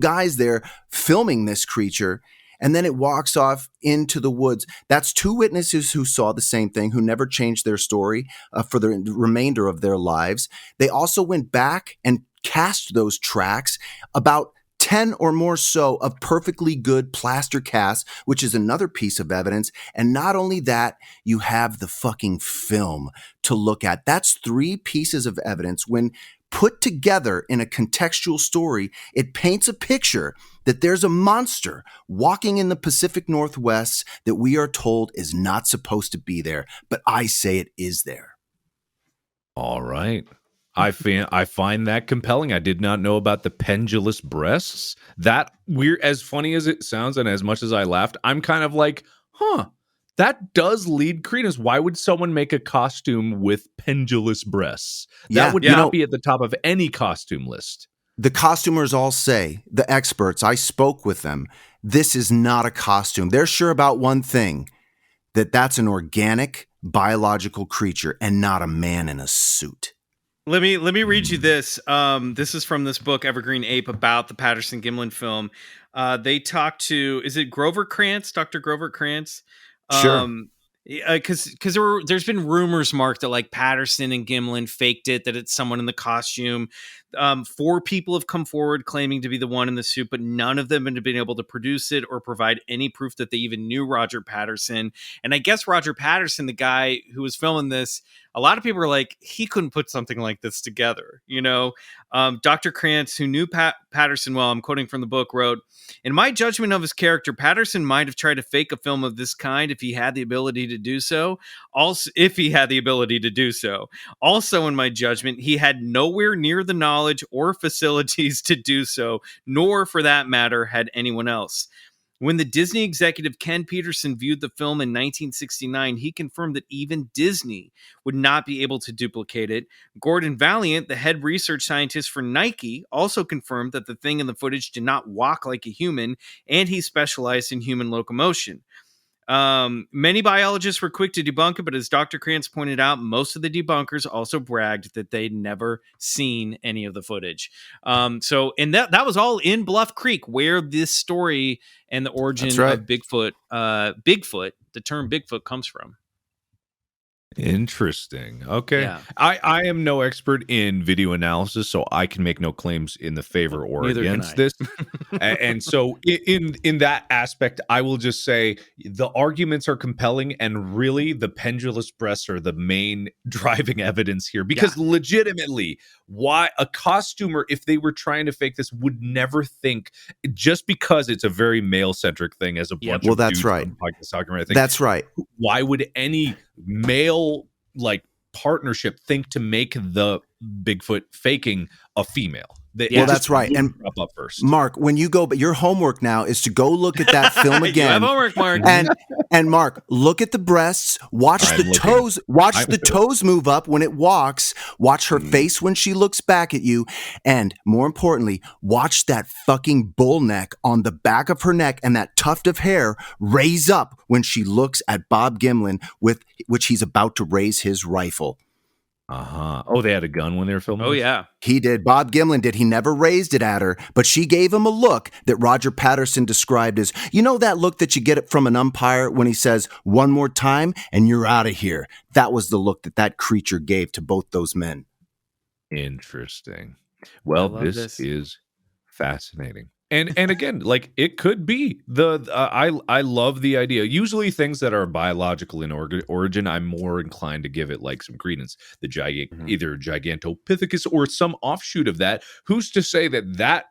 guys there filming this creature, and then it walks off into the woods. That's two witnesses who saw the same thing, who never changed their story for the remainder of their lives. They also went back and cast those tracks, about 10 or more so of perfectly good plaster casts, which is another piece of evidence. And not only that, you have the fucking film to look at. That's 3 pieces of evidence. When put together in a contextual story, it paints a picture that there's a monster walking in the Pacific Northwest that we are told is not supposed to be there. But I say it is there. All right. I find that compelling. I did not know about the pendulous breasts. That weird, as funny as it sounds, and as much as I laughed, I'm kind of like, that does lead credence. Why would someone make a costume with pendulous breasts? That would not be at the top of any costume list. The costumers all say, the experts, I spoke with them, this is not a costume. They're sure about one thing, that's an organic, biological creature and not a man in a suit. Let me read you this. This is from this book, Evergreen Ape, about the Patterson-Gimlin film. They talked to, is it Grover Krantz, Dr. Grover Krantz? Sure. Because there's been rumors, Mark, that like Patterson and Gimlin faked it, that it's someone in the costume. 4 people have come forward claiming to be the one in the suit, but none of them have been able to produce it or provide any proof that they even knew Roger Patterson. And I guess Roger Patterson, the guy who was filming this, a lot of people are like, he couldn't put something like this together. Dr. Krantz, who knew Patterson well, I'm quoting from the book, wrote, "In my judgment of his character, Patterson might have tried to fake a film of this kind if he had the ability to do so. Also, in my judgment, he had nowhere near the knowledge or facilities to do so, nor, for that matter, had anyone else. When the Disney executive Ken Peterson viewed the film in 1969, he confirmed that even Disney would not be able to duplicate it. Gordon Valiant, the head research scientist for Nike, also confirmed that the thing in the footage did not walk like a human, and he specialized in human locomotion. Many biologists were quick to debunk it, but as Dr. Krantz pointed out, most of the debunkers also bragged that they'd never seen any of the footage. And that was all in Bluff Creek, where this story and the origin of Bigfoot, the term Bigfoot comes from. Interesting. Okay. Yeah. I am no expert in video analysis, so I can make no claims in the favor or Neither can against I. this. And so in that aspect, I will just say the arguments are compelling, and really the pendulous breasts are the main driving evidence here. Because legitimately, why a costumer, if they were trying to fake this, would never think, just because it's a very male-centric thing as a bunch Well, of that's dudes right. on the podcast talking about it, I think, That's right. why would any male like partnership think to make the Bigfoot faking a female? Well, that's right. And up first. Mark, when you go, but your homework now is to go look at that film You again. have homework, Mark. And Mark, look at the breasts, watch I'm the looking. toes, watch the toes move up when it walks, watch her face when she looks back at you, and more importantly, watch that fucking bull neck on the back of her neck and that tuft of hair raise up when she looks at Bob Gimlin with which he's about to raise his rifle. Oh, they had a gun when they were filming. Oh this? yeah. He did. Bob Gimlin did. He never raised it at her, but she gave him a look that Roger Patterson described as, you know, that look that you get from an umpire when he says, one more time and you're out of here. That was the look that creature gave to both those men. Interesting. Well, love this is fascinating. And again, like it could be I love the idea. Usually things that are biological in origin, I'm more inclined to give it like some credence. The either Gigantopithecus or some offshoot of that. Who's to say that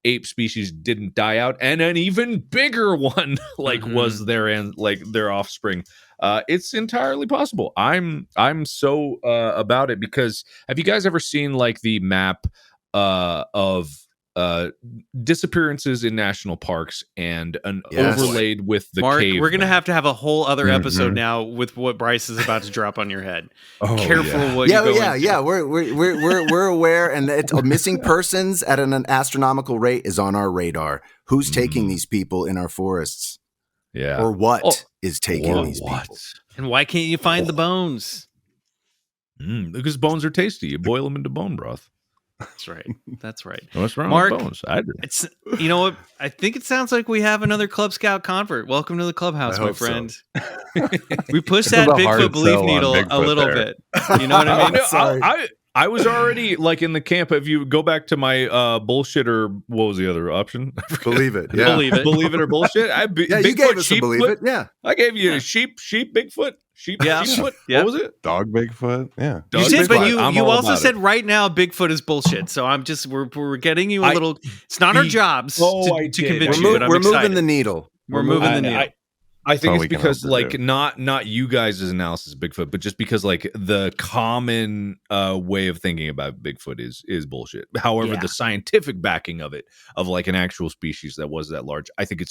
ape species didn't die out and an even bigger one was their offspring? It's entirely possible. I'm so about it, because have you guys ever seen like the map of disappearances in national parks and overlaid with the Mark, cave? we're gonna have to have a whole other episode now with what Bryce is about to drop on your head. Careful what you go into. We're aware, and it's missing persons at an astronomical rate is on our radar. Who's taking these people in our forests? Yeah, or what is taking these people? And why can't you find the bones? Because bones are tasty. You boil them into bone broth. That's right. That's right. What's wrong Mark, with bones? I do. It's, you know what? I think it sounds like we have another Club Scout convert. Welcome to the clubhouse, my friend. So. We pushed that Bigfoot belief needle a little bit. You know what I mean? I was already like in the camp. If you go back to my bullshit, or what was the other option? Believe it. Yeah. Believe it or bullshit. You gave us a believe it. Yeah. I gave you sheep, Bigfoot. Sheepfoot? Yeah. What was it? Dog Bigfoot? Yeah. You did, but you also said right now Bigfoot is bullshit. So I'm just we're getting you a little. It's not our jobs to convince you. But we're moving the needle. We're moving the needle. I think it's because like not you guys' analysis of Bigfoot, but just because like the common way of thinking about Bigfoot is bullshit. However, the scientific backing of it, of like an actual species that was that large, I think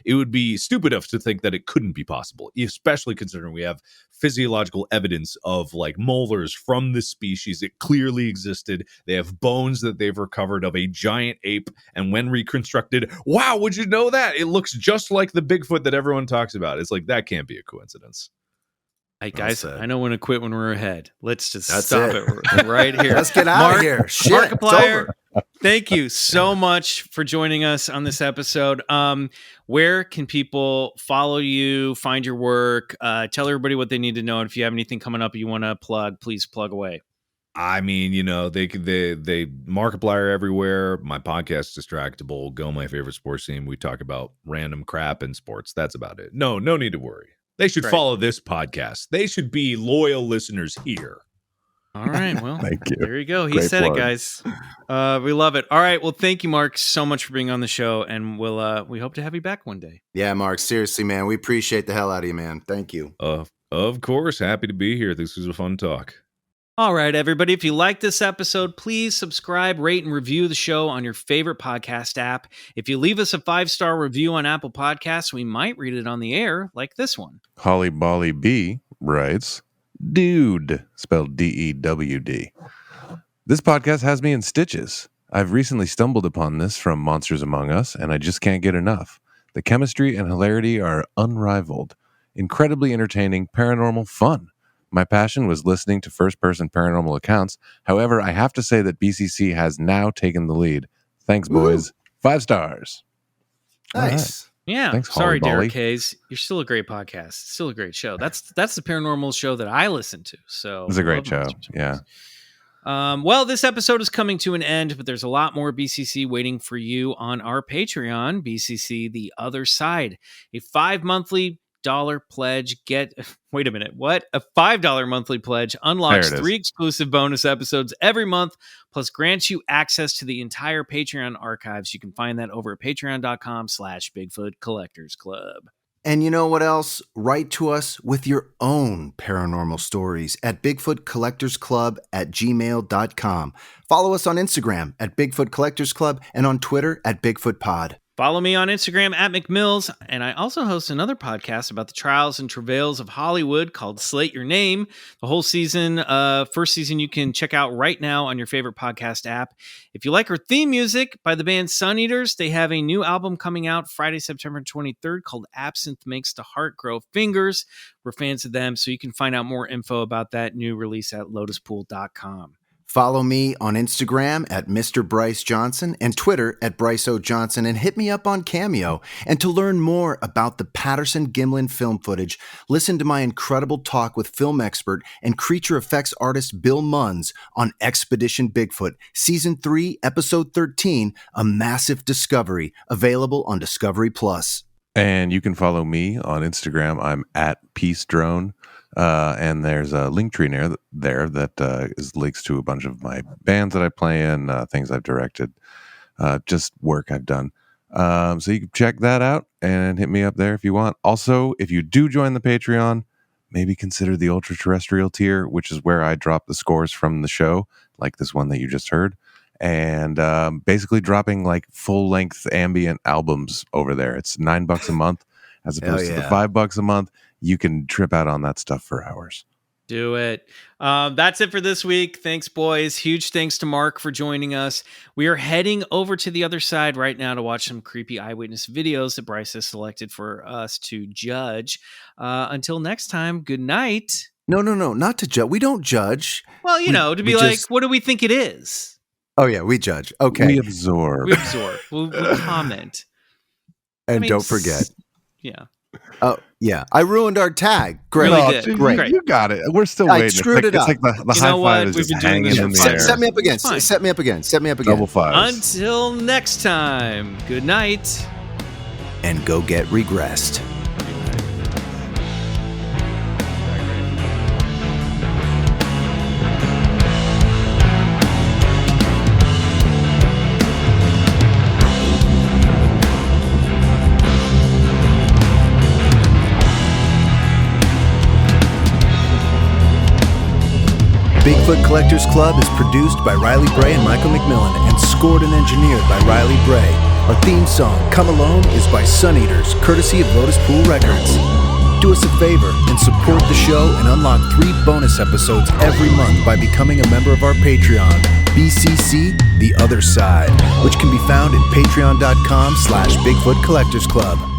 it would be stupid enough to think that it couldn't be possible, especially considering we have physiological evidence of like molars from this species. It clearly existed. They have bones that they've recovered of a giant ape, and when reconstructed, wow, would you know that? It looks just like the Bigfoot that everyone talks about. It's like that can't be a coincidence. Hey guys, I know when to quit when we're ahead. Let's just That's stop it right here. Let's get out of here. Shit, Markiplier, thank you so much for joining us on this episode. Where can people follow you, find your work, tell everybody what they need to know, and if you have anything coming up you want to plug, please plug away. I mean, you know, they Markiplier everywhere. My podcast, Distractible, Go, my favorite sports team. We talk about random crap in sports. That's about it. No need to worry. They should follow this podcast. They should be loyal listeners here. All right. Well, thank you. There you go. He Great said plug. it, guys. We love it. All right. Well, thank you, Mark, so much for being on the show, and we hope to have you back one day. Yeah, Mark. Seriously, man, we appreciate the hell out of you, man. Thank you. Of course, happy to be here. This was a fun talk. All right, everybody. If you like this episode, please subscribe, rate, and review the show on your favorite podcast app. If you leave us a 5-star review on Apple Podcasts, we might read it on the air, like this one. Holly Bolly B writes, Dude, spelled D-E-W-D. This podcast has me in stitches. I've recently stumbled upon this from Monsters Among Us, and I just can't get enough. The chemistry and hilarity are unrivaled. Incredibly entertaining, paranormal fun. My passion was listening to first-person paranormal accounts. However, I have to say that BCC has now taken the lead. Thanks, boys. 5 stars. Nice. Yeah. Thanks, Sorry, Holly Derek Bolly. Hayes. You're still a great podcast. Still a great show. That's the paranormal show that I listen to. So It's a I great love show. Monsters and Yeah. Well, this episode is coming to an end, but there's a lot more BCC waiting for you on our Patreon, BCC The Other Side. A $5 monthly pledge. Wait a minute. What? A $5 monthly pledge unlocks There it is. 3 exclusive bonus episodes every month, plus grants you access to the entire Patreon archives. You can find that over at patreon.com/BigfootCollectorsClub. And you know what else? Write to us with your own paranormal stories at BigfootCollectorsClub@gmail.com. Follow us on Instagram at Bigfoot Collectors Club and on Twitter at BigfootPod. Follow me on Instagram at McMills, and I also host another podcast about the trials and travails of Hollywood called Slate Your Name. The whole season, first season, you can check out right now on your favorite podcast app. If you like our theme music by the band Suneaters, they have a new album coming out Friday, September 23rd called Absinthe Makes the Heart Grow Fingers. We're fans of them, so you can find out more info about that new release at lotuspool.com. Follow me on Instagram at Mr. Bryce Johnson and Twitter at Bryce O. Johnson, and hit me up on Cameo. And to learn more about the Patterson-Gimlin film footage, listen to my incredible talk with film expert and creature effects artist Bill Munns on Expedition Bigfoot, Season 3, Episode 13, A Massive Discovery, available on Discovery+. And you can follow me on Instagram. I'm at Peace Drone. And there's a link tree there that is links to a bunch of my bands that I play in, things I've directed, just work I've done. So you can check that out and hit me up there if you want. Also, if you do join the Patreon, maybe consider the ultra terrestrial tier, which is where I drop the scores from the show, like this one that you just heard. And basically dropping like full length ambient albums over there. It's $9 a month as opposed to the $5 a month. You can trip out on that stuff for hours. Do it. That's it for this week. Thanks, boys. Huge thanks to Mark for joining us. We are heading over to the other side right now to watch some creepy eyewitness videos that Bryce has selected for us to judge. Until next time, good night. No, not to judge. We don't judge. Well, to be like, what do we think it is? Oh, yeah, we judge. Okay. We absorb. We'll comment. And don't forget. Yeah. Oh, yeah. I ruined our tag. Great. Really did. Great. You got it. We're still I waiting. screwed it up. It's like the high five is We've just been doing hanging this in for the air. Set me up again. Fine. Set me up again. Double fives. Until next time, good night. And go get regressed. Bigfoot Collectors Club is produced by Riley Bray and Michael McMillan and scored and engineered by Riley Bray. Our theme song, Come Alone, is by Suneaters, courtesy of Lotuspool Records. Do us a favor and support the show and unlock 3 bonus episodes every month by becoming a member of our Patreon, BCC The Other Side, which can be found at patreon.com/BigfootCollectorsClub.